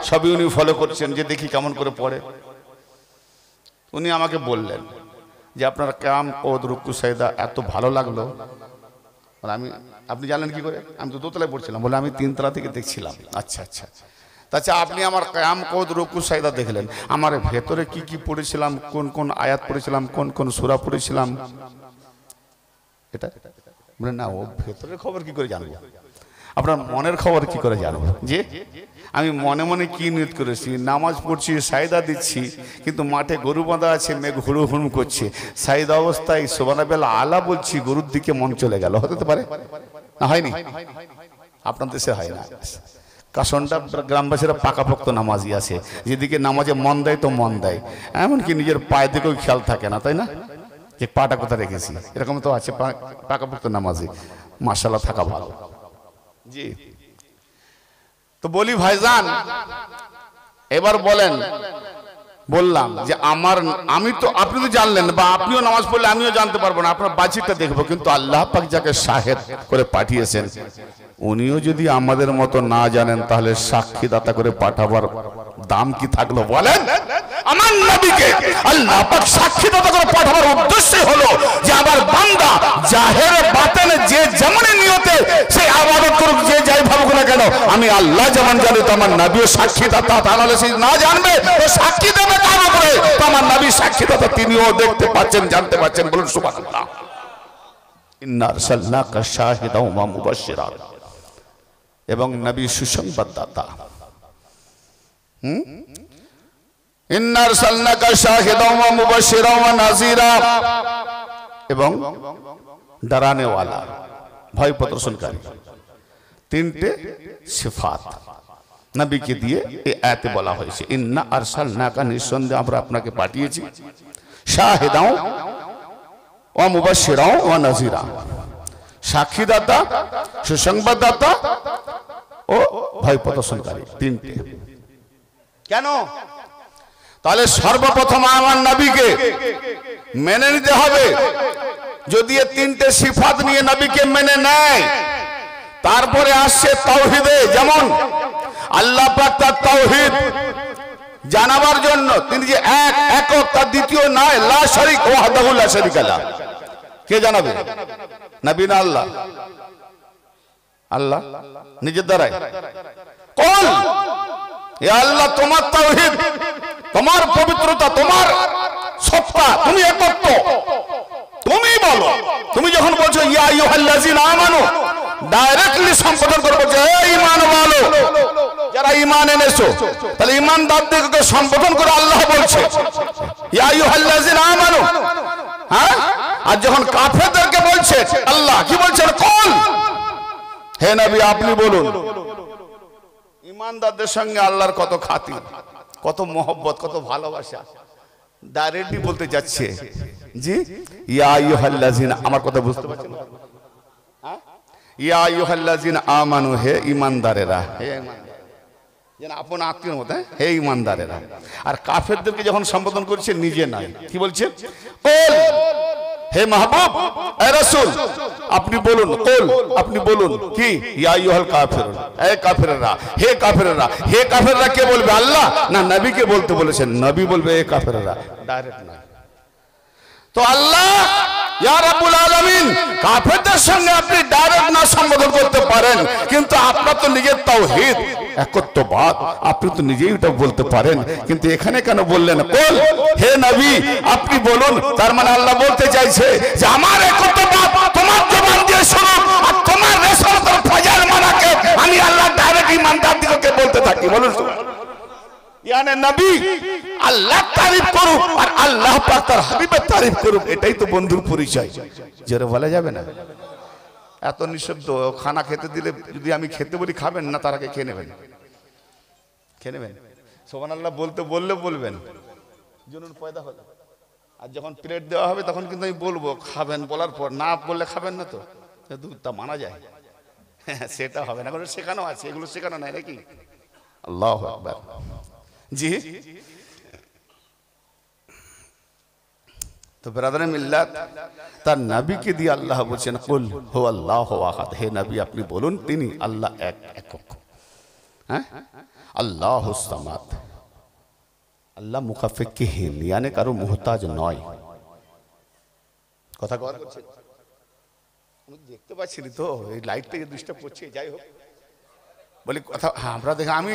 সবই উনি ফলো করছেন, যে দেখি কেমন করে পড়ে। উনি আমাকে বললেন যে আপনার কিয়াম, কওদ, রুকু, সাজদা এত ভালো লাগলো। আপনি জানলেন কি করে? আমি তো দোতলায় পড়ছিলাম। বলে আমি 3তলা থেকে দেখছিলাম। আচ্ছা আচ্ছা, আচ্ছা আপনি আমার কিয়াম, কওদ, রুকু, সাজদা দেখলেন, আমার ভেতরে কি কি পড়েছিলাম, কোন কোন আয়াত পড়েছিলাম, কোন কোন সূরা পড়েছিলাম, এটা বলে না, ও ভেতরের খবর কি করে জানবো? আপনার মনের খবর কি করে জানবো? যে আমি মনে মনে কি নিয়ত করেছি, নামাজ পড়ছি, সাজদা দিচ্ছি, কিন্তু মাঠে গরু বাঁধা আছে, মেঘ হুড়ু হুড়ুম করছে, সাজদা অবস্থায় সুবহানাল্লাহ আলা বলছি, গরুর দিকে মন চলে গেল। হতে পারে না? হয়নি? আপনার দেশে হয় না। কাশনটা গ্রামবাসীরা পাকাপোক্ত নামাজি আছে, যেদিকে নামাজে মন দেয় তো মন দেয়, এমনকি নিজের পায়ের দিকেও খেয়াল থাকে না, তাই না? যে পাটা কোথায় রেখেছি, এরকম তো আছে পাকাপোক্ত নামাজি, মাশাআল্লাহ থাকা ভালো। জি, তো বলি ভাইজান, এবার বলেন বললাম যে আমি তো আপনি তো জানলেন বা আপনিও নামাজ পড়লে আমিও জানতে পারবো না, আপনার বাজিটা দেখবো, কিন্তু আল্লাহ পাক যাকে শাহেদ করে পাঠিয়েছেন উনিও যদি আমাদের মতো না জানেন তাহলে সাক্ষীদাতা করে পাঠাবার দাম কি থাকলো বলেন? আমার নবীকে আল্লাহ পাক সাক্ষীদাতা করে পাঠাবার উদ্দেশ্য হলো যে আমার বান্দা জাহের বাতেনে যে যেমন নিয়তে সে ইবাদত করুক, যে যাই ভাবুক না কেন, আমি আল্লাহ যেমন জানি তো আমার নবীও সাক্ষীদাতা, তাহলে সে না জানবে তো সাক্ষী দেবে কার উপরে? তো আমার নবী সাক্ষীদাতা, তিনিও দেখতে পাচ্ছেন, জানতে পাচ্ছেন, বলুন সুবহানাল্লাহ। ইন্না আরসালনাকা শাহিদাও ওয়া মুবাশশিরা, এবং নবী সুসংবাদদাতা। ইন্না আরসালনাকা শাহিদাও ওয়া মুবাশশিরা ওয়া নাযীরা, এবং ডরানে ওয়ালা, ভয় প্রদর্শনকারী। তিনটে সিফাত নবীকে দিয়ে এই আয়াতে বলা হয়েছে। ইন্না আরসালনাকা, নিঃসন্দেহে আমরা আপনাকে পাঠিয়েছি, শাহিদাও ওয়া মুবাশশিরা ওয়া নাযীরা, সাক্ষীদাতা, সুসংবাদদাতা ও ভয় প্রদর্শনকারী, তিনটে। কেন? তাহলে সর্বপ্রথম আমার নবীকে মেনে নিতে হবে। যদি এই তিনটে সিফাত নিয়ে নবীকে মেনে নেয়, তারপরে আসছে তাওহীদে। যেমন আল্লাহ পাক তার তাওহীদ জানাবার জন্য তিনি যে এক একক, তার দ্বিতীয় নাই, লা শারীক ওয়াহদাহু লা শারীকা লাহ। কে জানাবে? নবী না আল্লাহ? আল্লাহ নিজের দ্বারাই কুল ইয়া আল্লাহ, তোমার তাওহীদ, তোমার পবিত্রতা, তোমার সত্তা, তুমি একত্ব, তুমি বলো। তুমি যখন বলছো ইয়া আইয়ুহাল্লাযিনা আমানু, ডাইরেক্টলি সম্বোধন করে বলছো হে ঈমান ওয়ালো, যারা ঈমান এনেছো। তাহলে ঈমানদারদেরকে সম্বোধন করে আল্লাহ বলছে ইয়া আইয়ুহাল্লাযিনা আমানু। হ্যাঁ, আর যখন কাফেরদেরকে বলছে আল্লাহ কি বলছেন? কুল, হে নবী আপনি বলুন। ঈমানদারদের সঙ্গে আল্লাহর কত খাতির, কত মহব্বত, কত ভালোবাসা। ডাইরেক্টলি বলতে যাচ্ছে জি ইয়া আইয়ুহাল্লাযিনা, আমার কথা বুঝতে পারছেন? ইয়া আইয়ুহাল্লাযিনা আমানু, হে ঈমানদারেরা, হে যেন আপন আত্মীয়ের মতো, হে ঈমানদারেরা। আর কাফেরদেরকে যখন সম্বোধন করছে নিজে নাই, কি বলছে? কুল, হে মাহবুব, হে রাসূল আপনি বলুন। কুল, আপনি বলুন কি? ইয়া আইয়ুহাল কাফিরুন, হে কাফেররা, হে কাফেররা। হে কাফেররা কে বলবে? আল্লাহ না নবীকে বলতে বলেছেন? নবী বলবে হে কাফেররা, ডাইরেক্ট না। তো আল্লাহ ইয়া রাব্বুল আলামিন, কাফেরদের সঙ্গে আপনি ডাইরেক্ট না সম্বোধন করতে পারেন, কিন্তু আপনার তো নিজের তাওহীদ, একত্ববাদ, আপনি তো নিজেই এটা বলতে পারেন, কিন্তু এখানে কেন বললেন কুল, হে নবী আপনি বলুন? তার মানে আল্লাহ বলতে চাইছে যে আমার একত্ববাদ তোমার জবান দিয়ে শুনুন, আর তোমার রেসালাতের ফজল মানাকে আমি আল্লাহ ডাইরেক্ট ঈমানদারদেরকে বলতে থাকি। বলুন ইয়ানে নবী আল্লাহ তারিফ করুক আর আল্লাহ পাক তার হাবিবের তারিফ করুক, এটাই তো বন্ধুর পরিচয়। জোরে বলা যাবে না? এত নিঃশব্দ। খানা খেতে দিলে যদি আমি খেতে বলি খাবেন না, তার আগে খেয়ে নেবেন, খেয়ে নেবেন। সুবহানাল্লাহ বলতে বললে বলবেন, জুনুন পয়দা হলো। আর যখন প্লেট দেওয়া হবে তখন কিন্তু আমি বলবো খাবেন, বলার পর না বললে খাবেন না, তো তা মানা যায়? সেটা হবে না, কারণ শেখানো আছে, এগুলো শেখানো নাই নাকি? আল্লাহু আকবার। জি, তো ব্রাদারে মিল্লাত, তার নবীকে দিয়ে আল্লাহ বলছেন কুল হু আল্লাহু আহাদ, হে নবী আপনি বলুন তিনি আল্লাহ এক, একক। হ্যাঁ, আল্লাহুস সামাদ, আল্লাহ মুকাফফিহীন, ইয়ানি কারো মুহতাজ নয়। কথা গৌর করছেন? আমি দেখতে পাচ্ছি তো এই লাইট থেকে ডিস্টার্ব করছে, যাই হোক বলি কথা। হ্যাঁ, আমরা দেখে আমি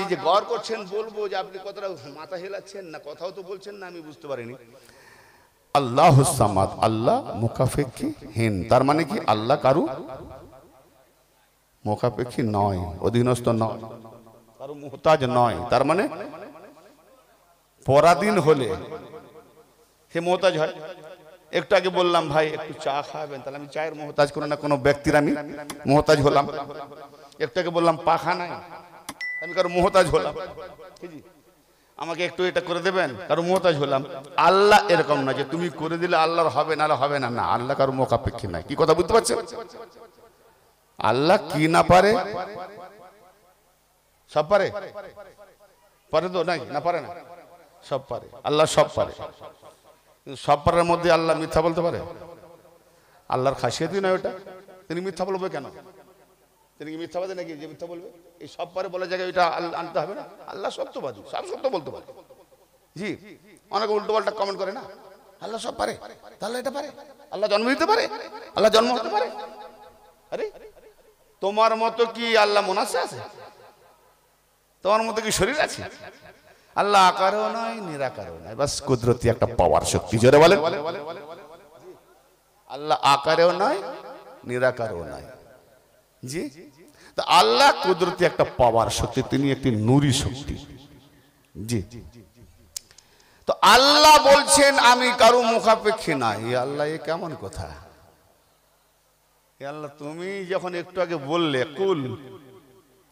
নিজে গৌর করছেন, বলবো যে আপনি কতটা মাথা হেলাচ্ছেন না, কথাও তো বলছেন না, আমি বুঝতে পারিনি। আল্লাহুস সামাদ, আল্লাহ মুকাফফিহীন, তার মানে কি আল্লাহ কারো মুকাফফি নয়, অধীনস্থ নয়, কারো মুহতাজ নয়। তার মানে পরাধীন হলে সে মুহতাজ হয়। একটু আগে বললাম ভাই একটু চা খাবেন, তাহলে আমি চায়ের মুহতাজ কোনো না কোনো ব্যক্তির আমি মুহতাজ হলাম। একটু আগে বললাম পাখা নাই, আমি কারো মুহতাজ হলাম। আমাকে একটু এটা করে দেবেন, কারো মুহতাজ হলাম। আল্লাহ এরকম না যে তুমি করে দিলে আল্লাহর হবে না, হবে না, না, আল্লাহ কারো মুখাপেক্ষী নাই। কি কথা বুঝতে পারছেন? আল্লাহ কি না পারে? সব পারে, পারে তো নাই, না পারে না? সব পারে, আল্লাহ সব পারে। কিন্তু সব পারার মধ্যে আল্লাহ মিথ্যা বলতে পারে? আল্লাহর খাসিয়াতই নয় ওটা। তিনি মিথ্যা বলবে কেন? তিনি কি মিথ্যাবাদী নাকি যে মিথ্যা বলবে? এই সব পারে বলা জায়গায় এটা আনতে হবে না? আল্লাহ সত্যবাদী, সব সত্য বলতে পারে। জি, অনেকে উল্টো পাল্টা কমেন্ট করে না, আল্লাহ সব পারে, তাহলে এটা পারে, আল্লাহ জন্ম দিতে পারে, আল্লাহ জন্ম হতে পারে। আরে তোমার মতো কি আল্লাহ মনাসে আছে? তোমার মতো কি শরীর আছে? আল্লাহ আকারও নয়, নিরাকারও নয়, বাস কুদরতি একটা পাওয়ার শক্তি। জোরে বলেন। আল্লাহ আকারেও নয়, নিরাকারও নয়। জি, তো আল্লাহ কুদরতি একটা পাওয়ার শক্তি, তিনি একটি নূরি শক্তি। জি, তো আল্লাহ বলছেন আমি কারো মুখাপেক্ষী নাই। আল্লাহ এ কেমন কথা? আল্লাহ তুমি যখন একটু আগে বললে কুল,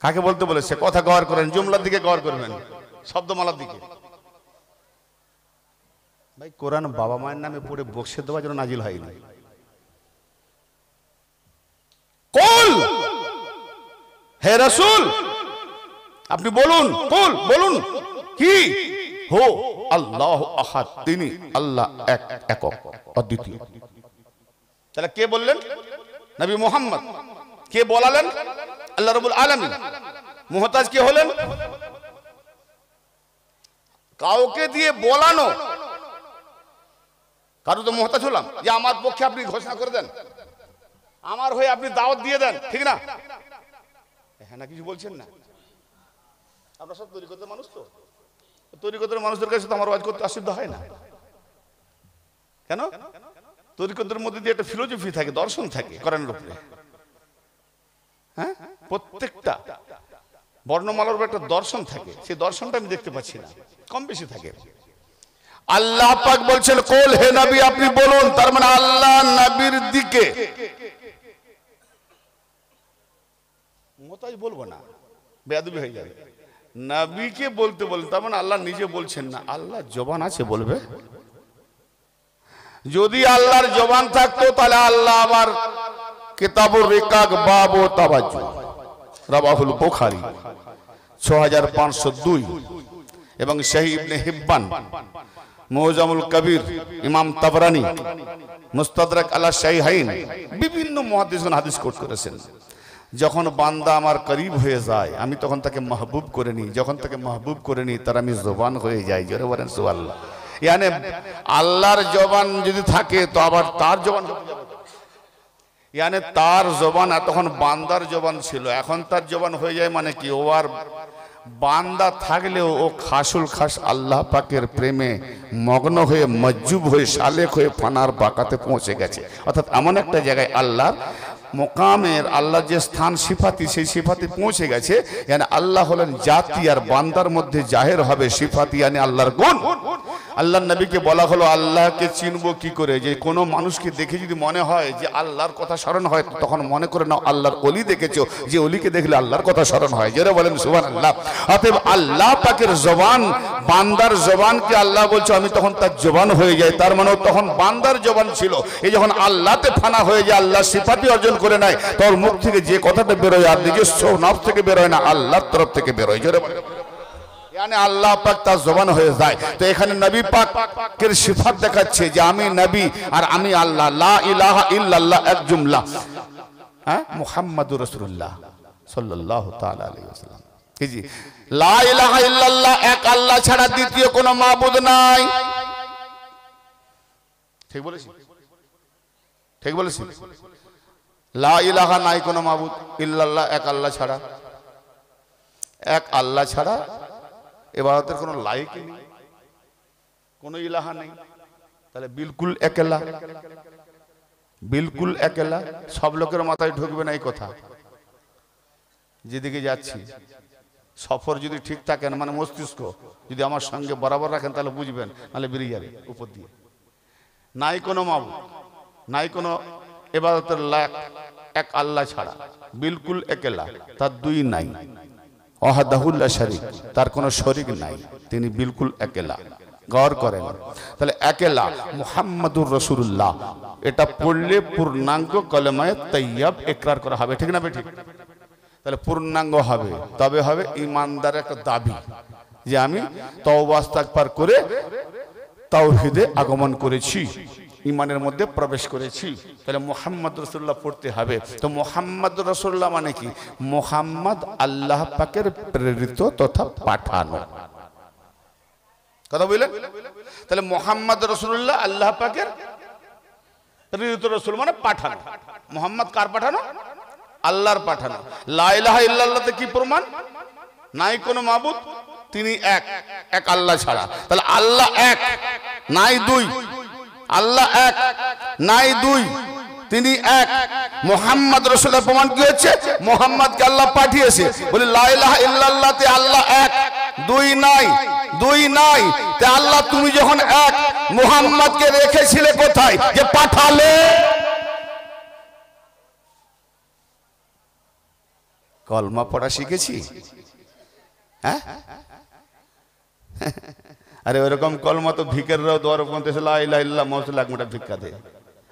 কাকে বলতে বলেছে? কথা গওয়ার করেন, জুমলার দিকে গওয়ার করবেন, শব্দমালার দিকে। ভাই কোরআন বাবা মায়ের নামে পড়ে বকশে দেওয়ার জন্য নাজিল হয়নি। কুল, হে রাসূল আপনি বলুন, কুল বলুন কি? হো আল্লাহু আহাদ, তিনি আল্লাহ এক, একক, অদ্বিতীয়। তাহলে কে বললেন? নবী মুহাম্মদ। কে বলালেন? আল্লাহ রাব্বুল আলামিন। মুহতাজ কে হলেন? কাউকে দিয়ে বলানো। কারো তো মুহতাজ হলাম যে আমার পক্ষে আপনি ঘোষণা করে দেন, আমার হয়ে আপনি দাওয়াত দিয়ে দেন, ঠিক না? হ্যাঁ না, কিছু বলছেন না? আমরা সব তরিকতের মানুষ, তো তরিকতের মানুষদের কাছে তো আমার ওয়াজ করতে অসুবিধা হয় না। কেন? তরিকতের মধ্যে দিয়ে একটা ফিলোসফি থাকে, দর্শন থাকে কোরআনের উপরে। হ্যাঁ, প্রত্যেকটা বর্ণমালার উপর একটা দর্শন থাকে, সেই দর্শনটা আমি দেখতে পাচ্ছি না, কম বেশি থাকে। আল্লাহ পাক বলছেন কুল, হে নবী আপনি বলুন। তার মানে আল্লাহ নবীর দিকে মোতাজ বলবো না, বেয়াদবি হয়ে যাবে। নবীকে বলতে বলেন, তার মানে আল্লাহ নিজে বলছেন না। আল্লাহ জবান আছে বলবে? যদি আল্লাহর জবান থাকতো তাহলে আল্লাহ আবার কিতাবুর রিকাক বাবু তাওয়াজ্জু, রাওয়াহুল বুখারী 6502 এবং সহিহ ইবনে হিব্বান, মুজামুল কবির, ইমাম তাবরানী, মুস্তাদরাক আলা শাইহাইন, বিভিন্ন মুহাদ্দিসগণ হাদিস কোট করেছেন। যখন বান্দা আমার করিব হয়ে যায় আমি তখন তাকে মাহবুব করে নিই, যখন তাকে মাহবুব করে নিই তার আমি জবান হয়ে যাই। জোরে বলেন সুবহানাল্লাহ। মানে আল্লাহর জবান যদি থাকে তো আবার তার জবান হয়ে যাবে। মানে তার জবান এতক্ষণ বান্দার জবান ছিল, এখন তার জবান হয়ে যায়। মানে কি? ও আর বান্দা থাকলেও ও খাসুল খাস আল্লাহ পাকের প্রেমে মগ্ন হয়ে, মজ্জুব হয়ে, সালেক হয়ে ফানার বাকাতে পৌঁছে গেছে। অর্থাৎ এমন একটা জায়গায় আল্লাহর মোকামের, আল্লাহ যে স্থান সিফাতি, সেই সিফাতি পৌঁছে গেছে। মানে আল্লাহ হলেন জাতি, আর বান্দার মধ্যে জাহের হবে সিফাতি, মানে আল্লাহর গুণ। আল্লাহর নবীকে বলা হলো আল্লাহকে চিনবো কি করে? যে কোনো মানুষকে দেখে যদি মনে হয় যে আল্লাহর কথা স্মরণ হয়, তখন মনে করে নাও আল্লাহর ওলি দেখেছো, যে ওলিকে দেখলে আল্লাহর কথা স্মরণ হয়। যারা বলেন সুবহানাল্লাহ। অতএব আল্লাহ পাকের জবান, বান্দার জবানকে আল্লাহ বলছো আমি তখন তার জবান হয়ে যায়। তার মানে তখন বান্দার জবান ছিল, এই যখন আল্লাহতে ফানা হয়ে যায়, আল্লাহ সিফাতি অর্জন করে নেয়, তোর মুখ থেকে যে কথাটা বেরোয় আর নিজস্ব নফস থেকে বেরোয় না, আল্লাহর তরফ থেকে বেরোয়। যারা বলেন মানে আল্লাহ পাক তার জবান হয়ে যায়। তো এখানে নবী পাকের সিফাত দেখাচ্ছে যে আমি নবী আর আমি আল্লাহ। লা ইলাহা ইল্লাল্লাহ এক জুমলা, হ্যাঁ, মুহাম্মাদুর রাসূলুল্লাহ সাল্লাল্লাহু তাআলা আলাইহি ওয়াসাল্লাম। জি, লা ইলাহা ইল্লাল্লাহ, এক আল্লাহ ছাড়া দ্বিতীয় কোনো মাবুদ নাই। ঠিক বলেছি? ঠিক বলেছি? লা ইলাহা নাই কোনো মাবুদ, ইল্লাল্লাহ এক আল্লাহ ছাড়া। এক আল্লাহ ছাড়া ইবাদতের কোনো লায়েকই নেই, কোনো ইলাহা নেই। তাহলে বিলকুল একেলা, বিলকুল একেলা। সব লোকের মাথায় ঢুকবে না এই কথা। যেদিকে যাচ্ছি সফর যদি ঠিক থাকেন, মানে মস্তিষ্ক যদি আমার সঙ্গে বরাবর রাখেন, তাহলে বুঝবেন, নাহলে বেরিয়ে যাবে উপর দিয়ে। নাই কোনো মাবুদ, নাই কোনো ইবাদতের লায়েক, এক আল্লাহ ছাড়া, বিলকুল একেলা, তার দুই নাই। ওয়াহদাহুল্লা শারীক, তার কোনো শরীক নাই, তিনি বিলকুল একেলা। গৌর করেন, তাহলে একেলা মুহাম্মাদুর রাসূলুল্লাহ, এটা পড়লে পূর্ণাঙ্গ কলেমায়ে তাইয়্যিব ইকরার করা হবে। ঠিক না? ঠিক। তাহলে পূর্ণাঙ্গ হবে, তবে হবে ইমানদারের একটা দাবি যে আমি তওবা ইস্তিগফার করে তাওহীদে আগমন করেছি, ইমানের মধ্যে প্রবেশ করেছি। তাহলে মুহাম্মদ রাসূলুল্লাহ পড়তে হবে। তো মুহাম্মদ রাসূলুল্লাহ মানে কি? মুহাম্মদ আল্লাহ পাকের প্রেরিত তথা পাঠানো। কথা বললেন? তাহলে মুহাম্মদ রাসূলুল্লাহ আল্লাহ পাকের প্রেরিত রাসূল মানে পাঠানো। মুহাম্মদ কার পাঠানো? আল্লাহর পাঠানো। লা ইলাহা ইল্লাল্লাহতে কি প্রমাণ? নাই কোনো মাবুদ, তিনি এক, এক আল্লাহ ছাড়া। তাহলে আল্লাহ এক, নাই দুই। আল্লাহ এক, নাই দুই, তিনি এক। মুহাম্মদ রাসূলের প্রমাণ কি হচ্ছে? মুহাম্মদকে আল্লাহ পাঠিয়েছে। বলে লা ইলাহা ইল্লাল্লাহতে আল্লাহ এক, দুই নাই, দুই নাই। তে আল্লাহ তুমি যখন এক, মুহাম্মদকে রেখেছিলে কোথায়? যে পাঠালে। কলমা পড়া শিখেছি, হ্যাঁ? আরে ওরকম কলমা তো ভিখারিরাও দোয়ার পর্যন্ত লা ইলাহা ইল্লাল্লাহ মুহাম্মাদুর এক মোটা ভিক্ষা দেয়।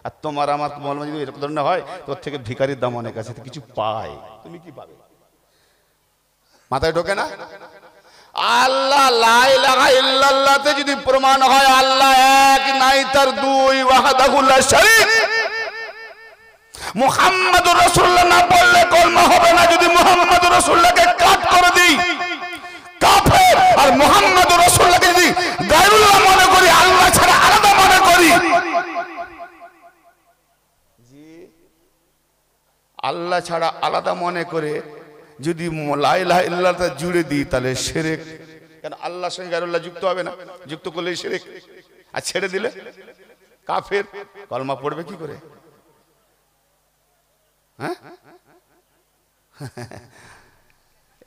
আর তোমার আমার কলমা যদি এরকম ধরনের হয়, তোর থেকে ভিখারির দাম অনেক আছে, কিছু পায়, তুমি কি পাবে? মাথায় ঢোকে না? আল্লাহ লা ইলাহা ইল্লাল্লাহতে যদি প্রমাণ হয় আল্লাহ এক, নাই তার দুই, ওয়াহদাহু লা শারীক। মুহাম্মাদুর রাসূলুল্লাহ না বললে কলমা হবে না। যদি মুহাম্মাদুর রাসূলুল্লাহকে কাট করে দিই কাফের, আর মুহাম্মাদুর রাসূলুল্লাহকে যদি গায়রুল্লাহ মনে করি, আল্লাহ ছাড়া আলাদা মনে করি, আল্লাহ ছাড়া আলাদা মনে করে যদি লা ইলাহা ইল্লাল্লাহ জুড়ে দিই তাহলে শিরক। কেন? আল্লাহর সঙ্গে গায়রুল্লাহ যুক্ত হবে না, যুক্ত করলেই শিরক। আর ছেড়ে দিলে কাফের। কলমা পড়বে কি করে? হ্যাঁ,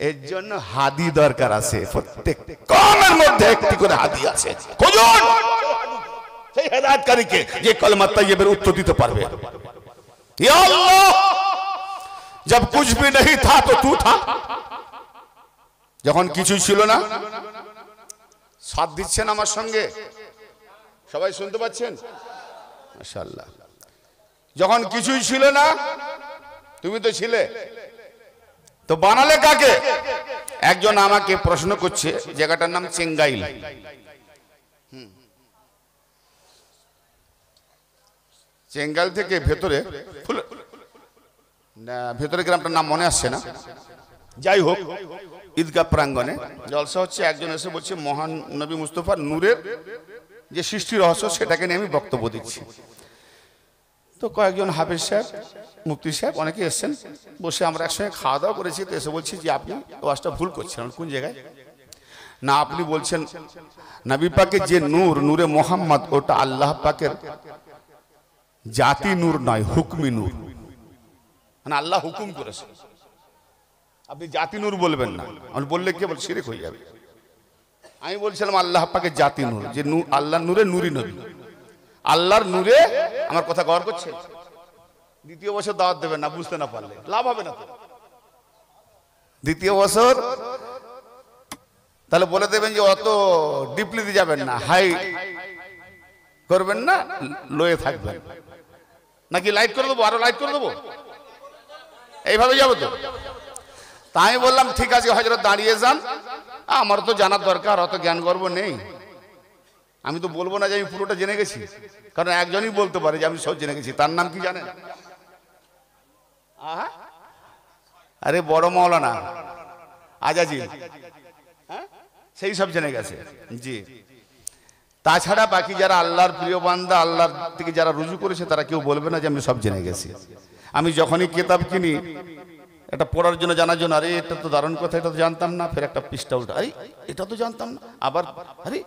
এর জন্য হাদি দরকার আছে। প্রত্যেক কওমের মধ্যে একটি করে হাদি আছে। খুঁজুন সেই হেদায়েতকারীকে যে কলমা তাইয়্যিবের উত্তর দিতে পারবে। ইয়া আল্লাহ, जब कुछ भी नहीं था तो तू था। যখন কিছু ছিল না, সাথ দিচ্ছেন আমার সঙ্গে? সবাই শুনতে পাচ্ছেন? মাশাআল্লাহ। যখন কিছুই ছিল না, তুমি তো ছিলে, তো বানালে কাকে? একজন আমাকে প্রশ্ন করছে, জায়গাটার নাম চেঙ্গাইল। চেঙ্গাইল থেকে ভেতরে, ভেতরে গ্রামটার নাম মনে আসছে না, যাই হোক, ঈদগাহ প্রাঙ্গণে জলসা হচ্ছে। একজন এসে বলছে মহান নবী মুস্তাফার নূরের যে সৃষ্টি রহস্য সেটাকে নিয়ে আমি বক্তব্য দিচ্ছি। তো কয়েকজন হাফেজ সাহেব, মুফতি সাহেব অনেকে এসেছেন, বসে আমরা একসঙ্গে খাওয়া দাওয়া করেছি। তো এসে বলছি যে আপনি ওয়াজটা ভুল করছেন। কোন জায়গায়? না, আপনি বলছেন নবী পাকের যে নূর, নূরে মোহাম্মদ, ওটা আল্লাহ পাকের জাতি নূর নয়, হুকমি নূর। মানে আল্লাহ হুকুম করেছে, আপনি জাতি নূর বলবেন না। আমি বললে কেবল শিরক হয়ে যাবে। আমি বলছিলাম আল্লাহ পাকের জাতি নূর, যে আল্লাহর নূরে নূরী নবী, আল্লাহর নূরে। আমার কথা গৌর করছে? দ্বিতীয় বছর দাওয়াত দেবেন না, বুঝতে না পারলে লাভ হবে না তো। দ্বিতীয় বছর তাহলে বলে দেবেন যে অত ডিপলিতে যাবেন না, হাই করবেন না, লোয়ে থাকবেন, নাকি লাইট করে দেবো, আরো লাইট করে দেবো, এইভাবে যাবো তো। তাই আমি বললাম ঠিক আছে হযরত দাঁড়িয়ে যান, আমার তো জানার দরকার, অত জ্ঞান গর্ব নেই। আমি তো বলবো না যে আমি পুরোটা জেনে গেছি, কারণ একজনই বলতে পারে যে আমি সব জেনে গেছি। তার নাম কি জানেন? আরে বড় মাওলানা আজাজি, হ্যাঁ, সেই সব জেনে গেছে। জি, তাছাড়া বাকি যারা আল্লাহর প্রিয় বান্দা, আল্লাহর থেকে যারা রুজু করেছে, তারা কেউ বলবে না যে আমি সব জেনে গেছি। আমি যখনই কিতাব কিনি এটা পড়ার জন্য, জানার জন্য, আরে এটা তো দারুণ কথা, এটা তো জানতাম না, ফের একটা পৃষ্ঠা উল্টা, আরে এটা তো জানতাম না, আবার আরে,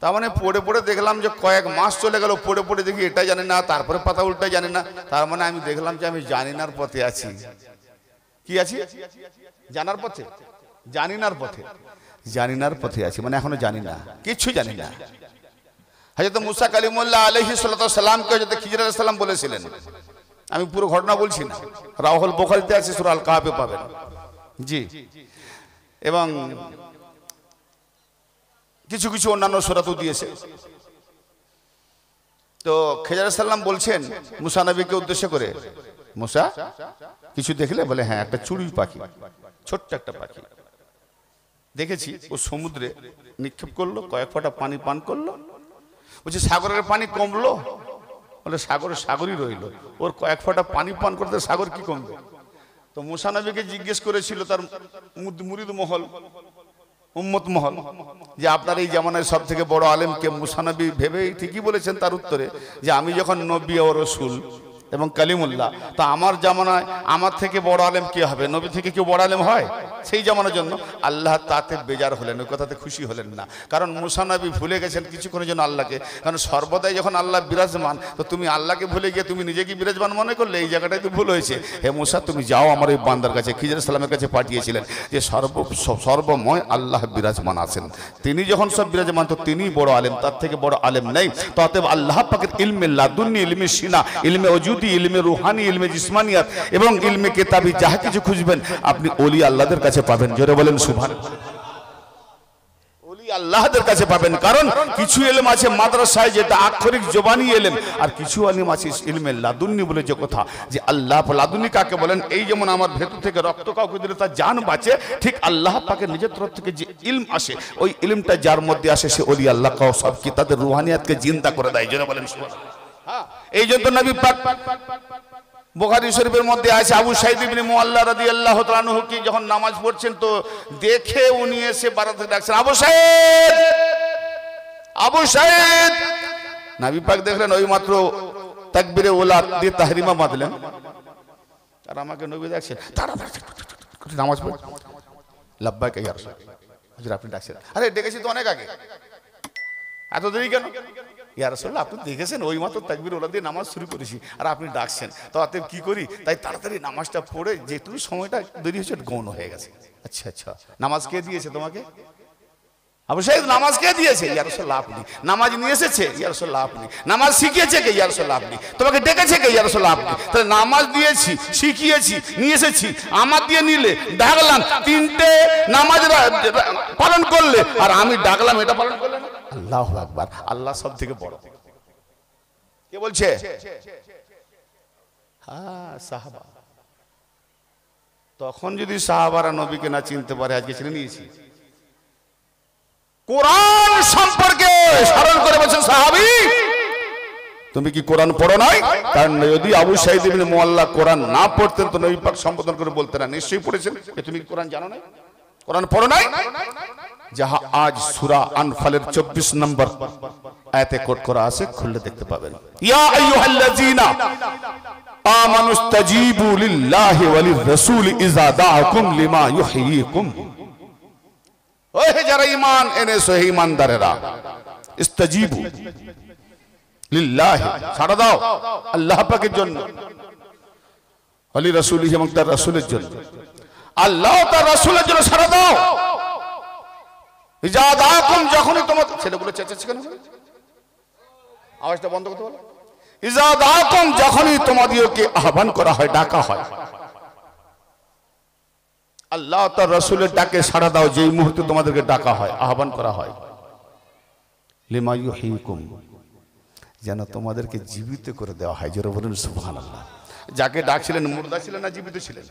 তার মানে পড়ে পড়ে দেখলাম যে কয়েক মাস চলে গেল, পড়ে পড়ে দেখি এটা জানি না, তারপরে পাতা উল্টাই জানি না। তার মানে আমি দেখলাম যে আমি জানিনার পথে আছি। কি আছি? জানার পথে, জানিনার পথে, জানিনার পথে আছি, মানে এখনো জানি না, কিচ্ছু জানি না। হযরত মুসা কালিমুল্লাহ আলাইহিস সালামকে হযরত খিজির আলাইহিস সালাম বলেছিলেন, আমি পুরো ঘটনা বলছি না, রাহুল বুখারীতে আছে, সূরা আল কাহফে পাবেন। জি, এবং কিছু কিছু অন্যান্য সূরাতেও দিয়েছে। তো খিজির আলাইহিস সালাম বলছেন মুসা নবীকে উদ্দেশ্য করে, মুসা কিছু দেখলে? বলে হ্যাঁ, একটা চড়ুই পাখি, ছোট্ট একটা পাখি। দেখেছি ও সমুদ্রে নিক্ষেপ করলো, কয়েক ফোঁটা পানি পান করলো, বলছে সাগরের পানি কমলো, বলে সাগরে সাগরই রইল, ওর কয়েক ফোঁটা পানি পান করতে সাগর কি কমবে? তো মুসা নবীকে জিজ্ঞেস করেছিল তার মুরিদ মহল, উম্মত মহল, যে আপনার এই জামানায় সব থেকে বড় আলেম কে? মুসা নবী ভেবেই ঠিকই বলেছেন তার উত্তরে যে আমি যখন নবী ও রসুল এবং কালিমুল্লাহ, তা আমার জামানায় আমার থেকে বড় আলেম কে হবে? নবী থেকে কেউ বড় আলেম হয়? সেই জামানার জন্য আল্লাহ তাতে বেজার হলেন, ওই কথাতে খুশি হলেন না, কারণ মুসা নবী ভুলে গেছেন কিছুক্ষণের জন্য আল্লাহকে। কারণ সর্বদাই যখন আল্লাহ বিরাজমান, তো তুমি আল্লাহকে ভুলে গিয়ে তুমি নিজেকে বিরাজমান মনে করলে, এই জায়গাটাই তো ভুল হয়েছে। হে মুসা, তুমি যাও আমার এই বান্দার কাছে, খিজর সালামের কাছে পাঠিয়েছিলেন যে সর্বময় আল্লাহ বিরাজমান আছেন, তিনি যখন সব বিরাজমান তো তিনিই বড় আলেম, তার থেকে বড় আলেম নেই। তো অতএব আল্লাহ পাকের ইলমে লাদুন্নি, ইলমে সিনা, ইলমে ওজুদি, ইলমে রুহানি, ইলমে জিসমানিয়াত এবং ইলমে কিতাবি যাহা কিছু খুঁজবেন আপনি ওলি আল্লাহদের কাছে পাবেন। জোরে বলেন সুবহানাল্লাহ। ওলি আল্লাহদের কাছে পাবেন, কারণ কিছু ইলম আছে মাদ্রাসায় যেটা আক্ষরিক জবানি ইলম, আর কিছু ইলম আছে ইলমে লাদুন্নি বলে যে কথা, যে আল্লাহ লাদুন্নি কাকে বলেন? এই যেমন আমার ভেতর থেকে রক্ত কাউকে দিলে তার জান বাঁচে, ঠিক আল্লাহ পাকের নিজের তরফ থেকে যে ইলম আসে, ওই ইলমটা যার মধ্যে আসে সে ওলি আল্লাহ কাও সব কি তাদের রুহানিয়াতকে জিন্দা করে দেয়। জোরে বলেন সুবহানাল্লাহ। হ্যাঁ, এই জন্য নবী পাক বুখারী শরীফের মধ্যে আছে, আবু সাঈদ ইবনে মুআল্লা রাদিয়াল্লাহু তাআলা আনহু কি যখন নামাজ পড়ছেন তো দেখে উনি এসে বারাত থেকে ডাকছেন, আবু সাঈদ, আবু সাঈদ। নবী পাক দেখলেন ওই মাত্র তাকবীরে উলা দিয়ে তাহরিমা বাঁধলেন, আর আমাকে নবী দেখছেন তাড়াতাড়ি নামাজ পড়, লাব্বাইক ইয়া রাসূলুল্লাহ, হুজুর আপনি ডাকছেন। আরে ডেকেছি তো অনেক আগে, এত দেরি কেন? ইয়া রাসূলুল্লাহ আপনি দেখেছেন ওই মাত্র তাকবীর ওলা দিয়ে নামাজ শুরু করেছি, আর আপনি ডাকছেন, তো অতএব কি করি, তাই তাড়াতাড়ি নামাজটা পড়ে যেটুকু সময়টা দেরি হয়েছে গৌণ হয়ে গেছে। আচ্ছা আচ্ছা, নামাজ কে দিয়েছে তোমাকে? আবু সাঈদ নামাজ কে দিয়েছে? ইয়া রাসূলুল্লাহ আপনি। নামাজ নিয়ে এসেছে? ইয়া রাসূলুল্লাহ আপনি। নামাজ শিখিয়েছে কে? ইয়া রাসূলুল্লাহ আপনি। তোমাকে ডেকেছে কে? ইয়া রাসূলুল্লাহ আপনি। তাহলে নামাজ দিয়েছি, শিখিয়েছি, নিয়ে এসেছি, আমার দিয়ে নিলে, ডাকলাম, তিনটে নামাজ পালন করলে, আর আমি ডাকলাম এটা পালন করলে না? আল্লাহু আকবার। আল্লাহ সব থেকে বড়। কে বলছে? হ্যাঁ, সাহাবা। তখন যদি সাহাবারা নবীকে না চিনতে পারে, আজকে চিনে নিয়েছি। কোরআন সম্পর্কে স্মরণ করে বলছেন সাহাবী, তুমি কি কোরআন পড়ো নাই? কারণ যদি আবু সাঈদ ইবনে মুআল্লা কোরআন না পড়তেন তো নবী পাক সম্বোধন করে বলতেন না, নিশ্চয়ই পড়েছেন। তুমি কি কোরআন জানো না? কোরআন পড়ো নাই? যাহা আজ সূরা আনফালের 24 নম্বর আয়াতে কোট করা আছে, খুললে দেখতে পাবেন। ইয়া আইয়ুহাল্লাযীনা আমানুস্তাজীবু লিল্লাহি ওয়া লির-রাসূলি ইযা দাআকুম লিমা ইউহয়িকুম। ওহে যারা ঈমান এনেছো, হে ঈমানদারেরা, ইস্তাজীবু লিল্লাহি, সাড়া দাও আল্লাহ পাকের জন্য, ওয়া লির-রাসূলিহি, এবং তার রাসূলের জন্য। আল্লাহ তার রাসূলের জন্য সাড়া দাও। ইযা দাআকুম, যখনই তোমার ছেলেগুলো চেঁচাচ্ছে কেন? আওয়াজটা বন্ধ করতে বলো। ইযা দাআকুম, যখনই তোমাদেরকে আহ্বান করা হয়, ডাকা হয়, আল্লাহ তার রাসূলের ডাকে সাড়া দাও, যেই মুহূর্তে তোমাদেরকে ডাকা হয়, আহ্বান করা হয়, লিমা ইউহয়িকুম, যেন তোমাদেরকে জীবিত করে দেওয়া হয়। জোরে বলুন সুবহানাল্লাহ। যাকে ডাকছিলেন মুর্দা ছিলেন না জীবিত ছিলেন?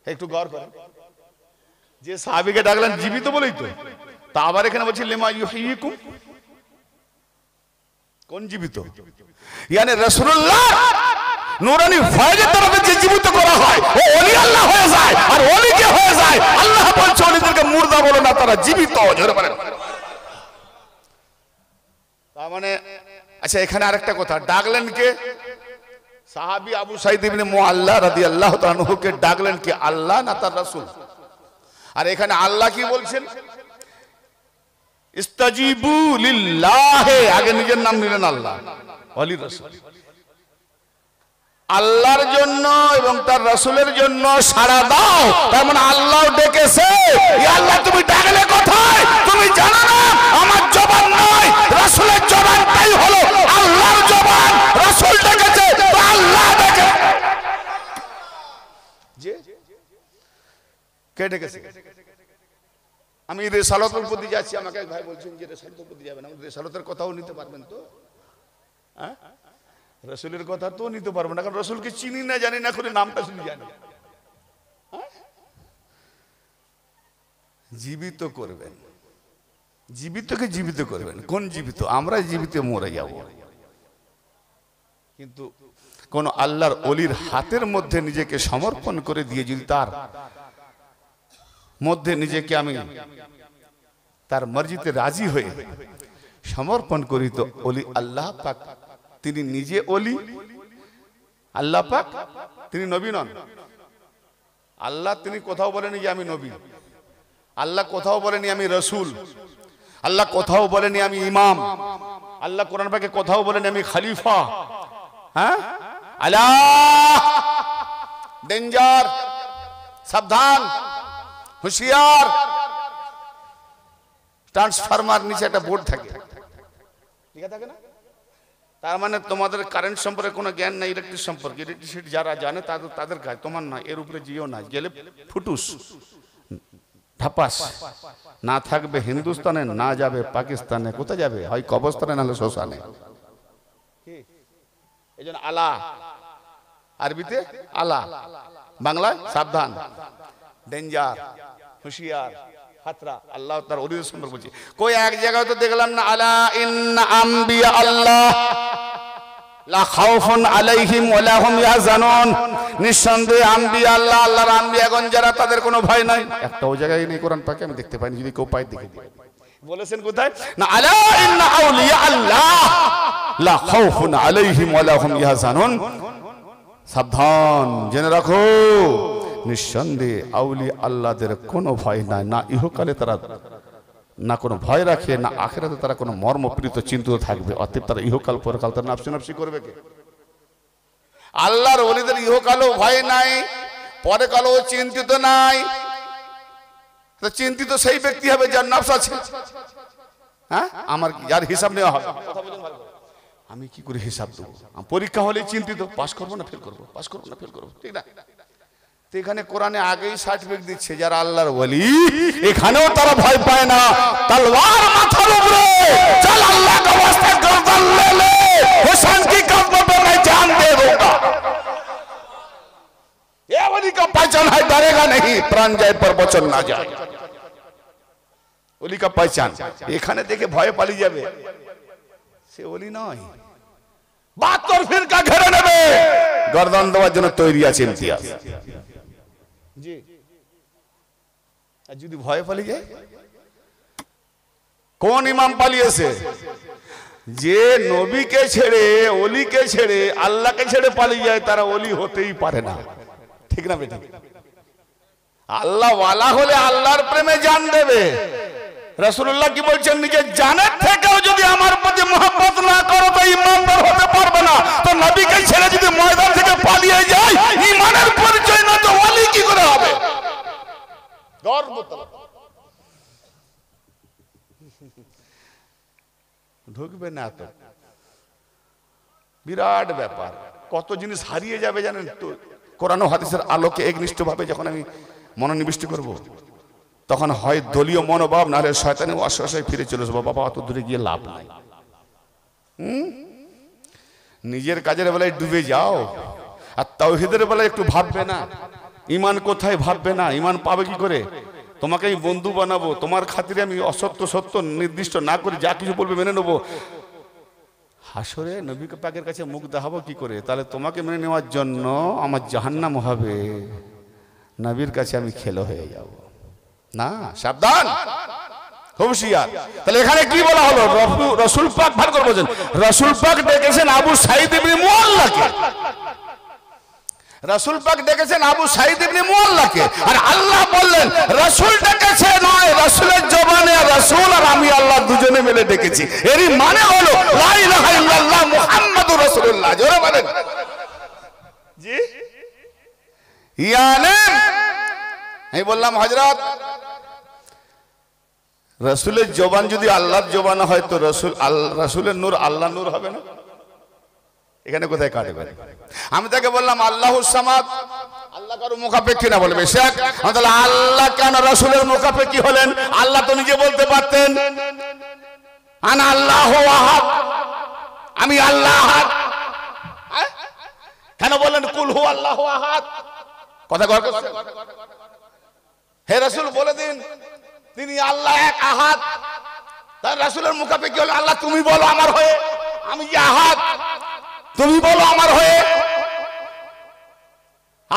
একটু গৌর করেন। যে সাহাবীকে ডাকলেন জীবিত বলেই তো, তা আবার এখানে বলছি লিমা ইউহয়িকুম, কোন জীবিত? ইয়ানি রাসূলুল্লাহ নূরানি ফয়েজের তরফে যে জীবিত করা হয় ও ওলি আল্লাহ হয়ে যায়, আর ওলি কে হয়ে যায়? আল্লাহ বলছে ওলিদেরকে মুর্দা বলো না, তারা জীবিত। জোরে বলেন। তার মানে আচ্ছা, এখানে আরেকটা কথা, ডাকলেন কে? সাহাবী আবু সাঈদ ইবনে মুআল্লা রাদিয়াল্লাহু তাআলা আনহুকে ডাকলেন কে? আল্লাহ না তার রাসূল? আর এখানে আল্লাহ কি বলছেন? ইস্তাজিবু লিল্লাহি, আগে নিজের নাম নিলেন আল্লাহ, ওলি রাসূল। আল্লাহর জন্য এবং তার রাসূলের জন্য সাড়া দাও। তার মানে আল্লাহ ডেকেছে। ইয়া আল্লাহ, তুমি ডাকলে কোথায়? তুমি জানো না আমার জবান নয়, রাসূলের জবানটাই হলো আল্লাহর জবান। রাসূল ডেকেছে তো আল্লাহ ডেকে। কে ডেকেছে? আমি রিসালাতের প্রতি যাচ্ছি, আমাকে এক ভাই বলছেন যে রিসালাতের প্রতি যাবেন, আমি রিসালাতের কথাও নিতে পারবেন তো? হ্যাঁ, রাসূলের কথা তো নিতে পারবেন না, কারণ রাসূলকে চিনি না, জানি না, করে নামটা শুনি জানি। জীবিত করবেন, জীবিতকে জীবিত করবেন। কোন জীবিত? আমরা জীবিত মরে যাব। কিন্তু কোন আল্লাহর ওলির হাতের মধ্যে নিজেকে সমর্পণ করে দিয়ে যদি তার মধ্যে নিজেকে আমি তার মর্জিতে রাজি হয়ে সমর্পণ করি, তো ওলি আল্লাহ পাক তিনি নিজে ওলি, আল্লাহ পাক তিনি নবী নন। আল্লাহ তিনি কোথাও বলেনি যে আমি নবী, আল্লাহ কোথাও বলেনি আমি রসুল, আল্লাহ কোথাও বলেনি আমি ইমাম, আল্লাহ কোরআন পাকে কোথাও বলেনি আমি খলিফা। হ্যাঁ, আল্লাহ ডেঞ্জার, সাবধান, হুঁশিয়ার। ট্রান্সফরমার নিচে একটা বোর্ড থাকে, ঠিক আছে না? তার মানে তোমাদের কারেন্ট সম্পর্কে কোনো জ্ঞান নাই, ইলেকট্রিক সম্পর্কে। ইলেকট্রিসিটি যারা জানে তাদের কাজ, তোমার না। এর উপরে যেও না, গেলে ফুটুস ধাপাস। না থাকবে হিন্দুস্তানে, না যাবে পাকিস্তানে। কোথায় যাবে? হয় কবরস্থানে, নাহলে শ্মশানে। এই জন্য আলা, আরবিতে আলা, বাংলায় সাবধান, ডেঞ্জার, হুঁশিয়ার, খাতরা। আল্লাহ তার ওলিদের সম্পর্কে বলছে। কই এক জায়গায় তো দেখলাম না, আলা ইন্না আম্বিয়া আল্লাহ লা খাউফুন আলাইহিম ওয়া লা হুম ইয়াহজানুন। নিঃসন্দেহে আম্বিয়া আল্লাহ, আল্লাহর আম্বিয়াগণ যারা, তাদের কোনো ভয় নাই। একটাও জায়গায় নেই কোরআন পাকে, আমি দেখতে পাইনি। যদি কেউ পায় দেখে দিবে। বলেছেন কোথায়? না, আলা ইন্না আউলিয়া আল্লাহ লা খাউফুন আলাইহিম ওয়া লা হুম ইয়াহজানুন। সাবধান, জেনে রাখো, নিঃসন্দেহে আউলিয়া আল্লাহদের কোনো ভয় নাই। না ইহকালে তারা না কোনো ভয় রাখে, না আখিরাতে তারা কোনো মর্মপ্রীত চিন্তিত থাকবে। অতএব তারা ইহকাল পরকাল তারা নাফসি নাফসি করবে কে? আল্লাহর ওলিদের ইহকালও ভয় নাই, পরকালও চিন্তিত নাই। চিন্তিত সেই ব্যক্তি হবে যার নাফস আছে। হ্যাঁ, আমার যার হিসাব নেওয়া হবে। আমি কি করে হিসাব দেবো? পরীক্ষা হলে চিন্তিত, পাস করবো না ফেল করবো, পাস করবো না ফেল করবো, ঠিক না? তো এখানে কোরআনে আগেই সার্টিফিকেট দিচ্ছে যারা আল্লাহর ওলি, এখানেও তারা ভয় পায় না। তলোয়ার মাথার উপরে, চল আল্লাহ का वास्ता गर्दन ले ले, हुसैन की कदमों पे मैं जान दे दूंगा। ये वली का पहचान है, डरेगा नहीं, प्राण जाए पर वचन ना जाए। ওলি কা পহচান। এখানে দেখে ভয় পালিয়ে যাবে, সে ওলি নয়। 72 ফিরকা ঘেরে নেবে, গর্দন দেওয়ার জন্য তৈরি আছে ইমতিয়াজ। জি, আর যদি ভয় পালিয়ে যায়? কোন ইমাম পালিয়েছে? যে নবীকে ছেড়ে, ওলিকে ছেড়ে, আল্লাহকে ছেড়ে পালিয়ে যায়, তারা ওলি হতেই পারে না, ঠিক না বেটা? আল্লাহ ওয়ালা হলে আল্লাহর প্রেমে জান দেবে। রাসূলুল্লাহ কি বলছেন? নিজের জানের থেকেও যদি আমার প্রতি মহব্বত না করো তো ঈমানদার হতে পারবে না। তো নবীকে ছেড়ে যদি ময়দান থেকে পালিয়ে যায়, ঈমানের পরিচয় না, তো ওলি কি করে হবে? গর্ব তো ঢুকবে না। তো বিরাট ব্যাপার, কত জিনিস হারিয়ে যাবে জানেন তো। কোরআন ও হাদিসের আলোকে একনিষ্ঠভাবে যখন আমি মনোনিবিষ্ট করব, তখন হয় দলীয় মনোভাব, নাহলে শয়তানি ওয়াসওয়াসায় ফিরে চলে আসবো। বাবা অত দূরে গিয়ে লাভ নাই। নিজের কাজের বেলায় ডুবে যাও, আর তাওহীদের বেলায় একটু ভাববে না। ঈমান কোথায় ভাববে না, ঈমান পাবে কি করে? তোমাকে আমি বন্ধু বানাবো, তোমার খাতিরে আমি অসত্য সত্য নির্দিষ্ট না করে যা কিছু বলবে মেনে নেবো। হাসরে নবী পাকের কাছে মুখ দেখাবো কি করে? তাহলে তোমাকে মেনে নেওয়ার জন্য আমার জাহান্নাম হবে, নবীর কাছে আমি খেলো হয়ে যাব না। সাবধান, হুঁশিয়ার। তাহলে এখানে কি বলা হলো? রাসূল পাক ভালো করে বলেন, রাসূল পাক ডেকেছেন আবু সাঈদ ইবনে মুআল্লাকে। রাসূল পাক ডেকেছেন আবু সাঈদ ইবনে মুআল্লাকে, আর আল্লাহ বললেন রাসূল ডেকেছে নয়, রাসূলের জবানে রাসূল আর আমি আল্লাহ দুজনে মিলে ডেকেছি। এরই মানে হলো লা ইলাহা ইল্লাল্লাহ মুহাম্মাদুর রাসূলুল্লাহ। জোরে বলেন জি। ইয়ানে আমি বললাম হযরত, রাসূলের জবান যদি আল্লাহর জবান হয়, তো রাসূলের নূর আল্লাহর নূর হবে না? এখানে কোথায় কাটবে? আমি তাকে বললাম আল্লাহুস সামাদ, আল্লাহ কারো মুখাপেক্ষী না। বলবে শেখ, তাহলে আল্লাহ কেন রাসূলের মুখাপেক্ষী হলেন? আল্লাহ তো নিজে বলতে পারতেন আনা আল্লাহু আহাদ, আমি আল্লাহ আহাদ। কেন বললেন কুল হু আল্লাহু আহাদ? কথা গর করছেন? হে রাসূল বলে দিন তিনি আল্লাহ এক আহাদ। তার রাসূলের মুখাপে কি হলো? আল্লাহ তুমি বলো আমার হয়ে, আমি যে আহাদ, তুমি বলো আমার হয়ে।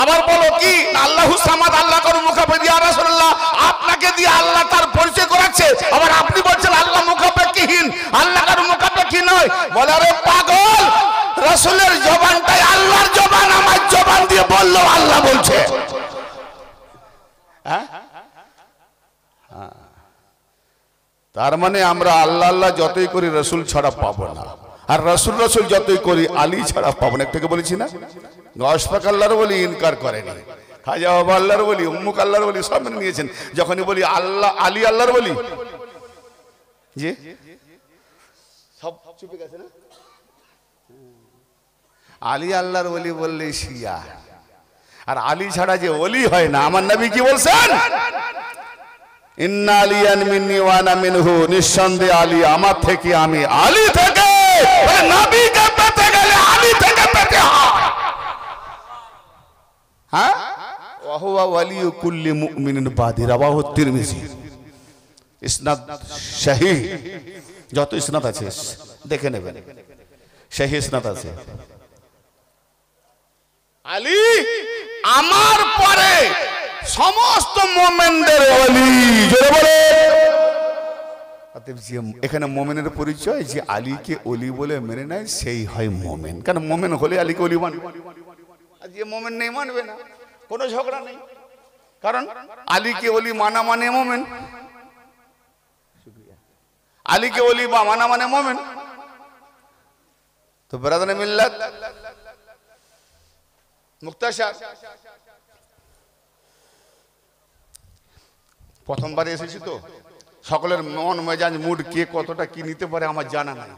আবার বলো কি আল্লাহু সামাদ, আল্লাহ কোন মুখাপে দিয়ে রাসূলুল্লাহ আপনাকে দিয়ে আল্লাহ তার পরিচয় করাচ্ছে। আবার আপনি বলছেন আল্লাহ মুখাপেক্ষীহীন, আল্লাহ কার মুখাপেক্ষী নয়। বলে আরে পাগল, রাসূলের জবানটাই আল্লাহর জবান, আমার জবান দিয়ে বললো আল্লাহ বলছে। হ্যাঁ, তার মানে আমরা আল্লাহ আল্লাহ যতই করি রাসূল ছাড়া পাবো না, আর রাসূল রাসূল যতই করি আলী ছাড়া পাবো না। একটাকে বলেছি না, গসপাক আল্লাহর বলি ইনকার করেনি, খাজা বাবা আল্লাহর বলি, উম্মুক আল্লাহর বলি, সব মেনে নিয়েছেন। যখনই বলি আল্লাহ আলী আল্লাহর বলি, জি সব চুপে গেছে না। আলী আল্লাহর বলি বললে শিয়া, আর আলী ছাড়া যে ওলি হয় না। আমার নবী কি বলছেন? ইন্না আলিয়ান মিন্নি ওয়া আনা মিনহু, নিঃসন্দেহে আলী আমার থেকে, আমি আলী থেকে। নবীকে পেতে গেলে আলী থেকে পেতে হয়। হ্যাঁ, ওয়া হুয়া ওয়ালিয়ু কুল্লি মুমিনিন বাদি, রাওয়াহু তিরমিজি। ইসনাদ সহিহ, যত ইসনাদ আছে দেখে নেবেন, সহিহ ইসনাদ আছে। আলী আমার পরে সমস্ত মুমিনদের ওলি। জোরে বলে। এখানে মুমিনের পরিচয় যে আলীকে ওলি বলে মেনে নেয় সেই হয় মুমিন। কারণ মুমিন হলে আলীকে ওলি মানবে, আর যে মুমিন নেই মানবে না, কোনো ঝগড়া নেই। কারণ আলীকে ওলি মানা মানে মুমিন, আলীকে ওলি বা মানা মানে মুমিন। তো ব্রাদারে মিল্লাত মুক্তাসার প্রথমবার এসেছি তো, সকলের মন মেজাজ মুড কে কতটা কি নিতে পারে আমার জানা নাই।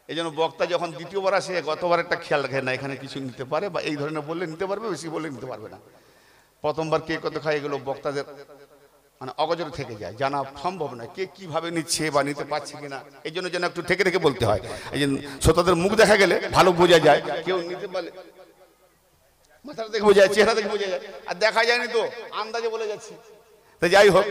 এই জন্য বক্তা যখন দ্বিতীয়বার আসে গতবার একটা খেয়াল রাখে না, এখানে কিছু নিতে পারে বা এই ধরনের বললে নিতে পারবে, বেশি বললে নিতে পারবে না। প্রথমবার কে কত খায় এগুলো বক্তাদের মানে অগোচরে থেকে যায়, জানা সম্ভব না কে কিভাবে নিচ্ছে বা নিতে পারছে কিনা। এই জন্য যেন একটু থেকে থেকে বলতে হয়। এই জন্য শ্রোতাদের মুখ দেখা গেলে ভালো বোঝা যায়, কেউ নিতে পারলে মাথা দেখে বোঝা যায়, চেহারা দেখে বোঝা যায়, আর দেখা যায়নি তো আন্দাজে বলে যাচ্ছি। তো যাই হোক,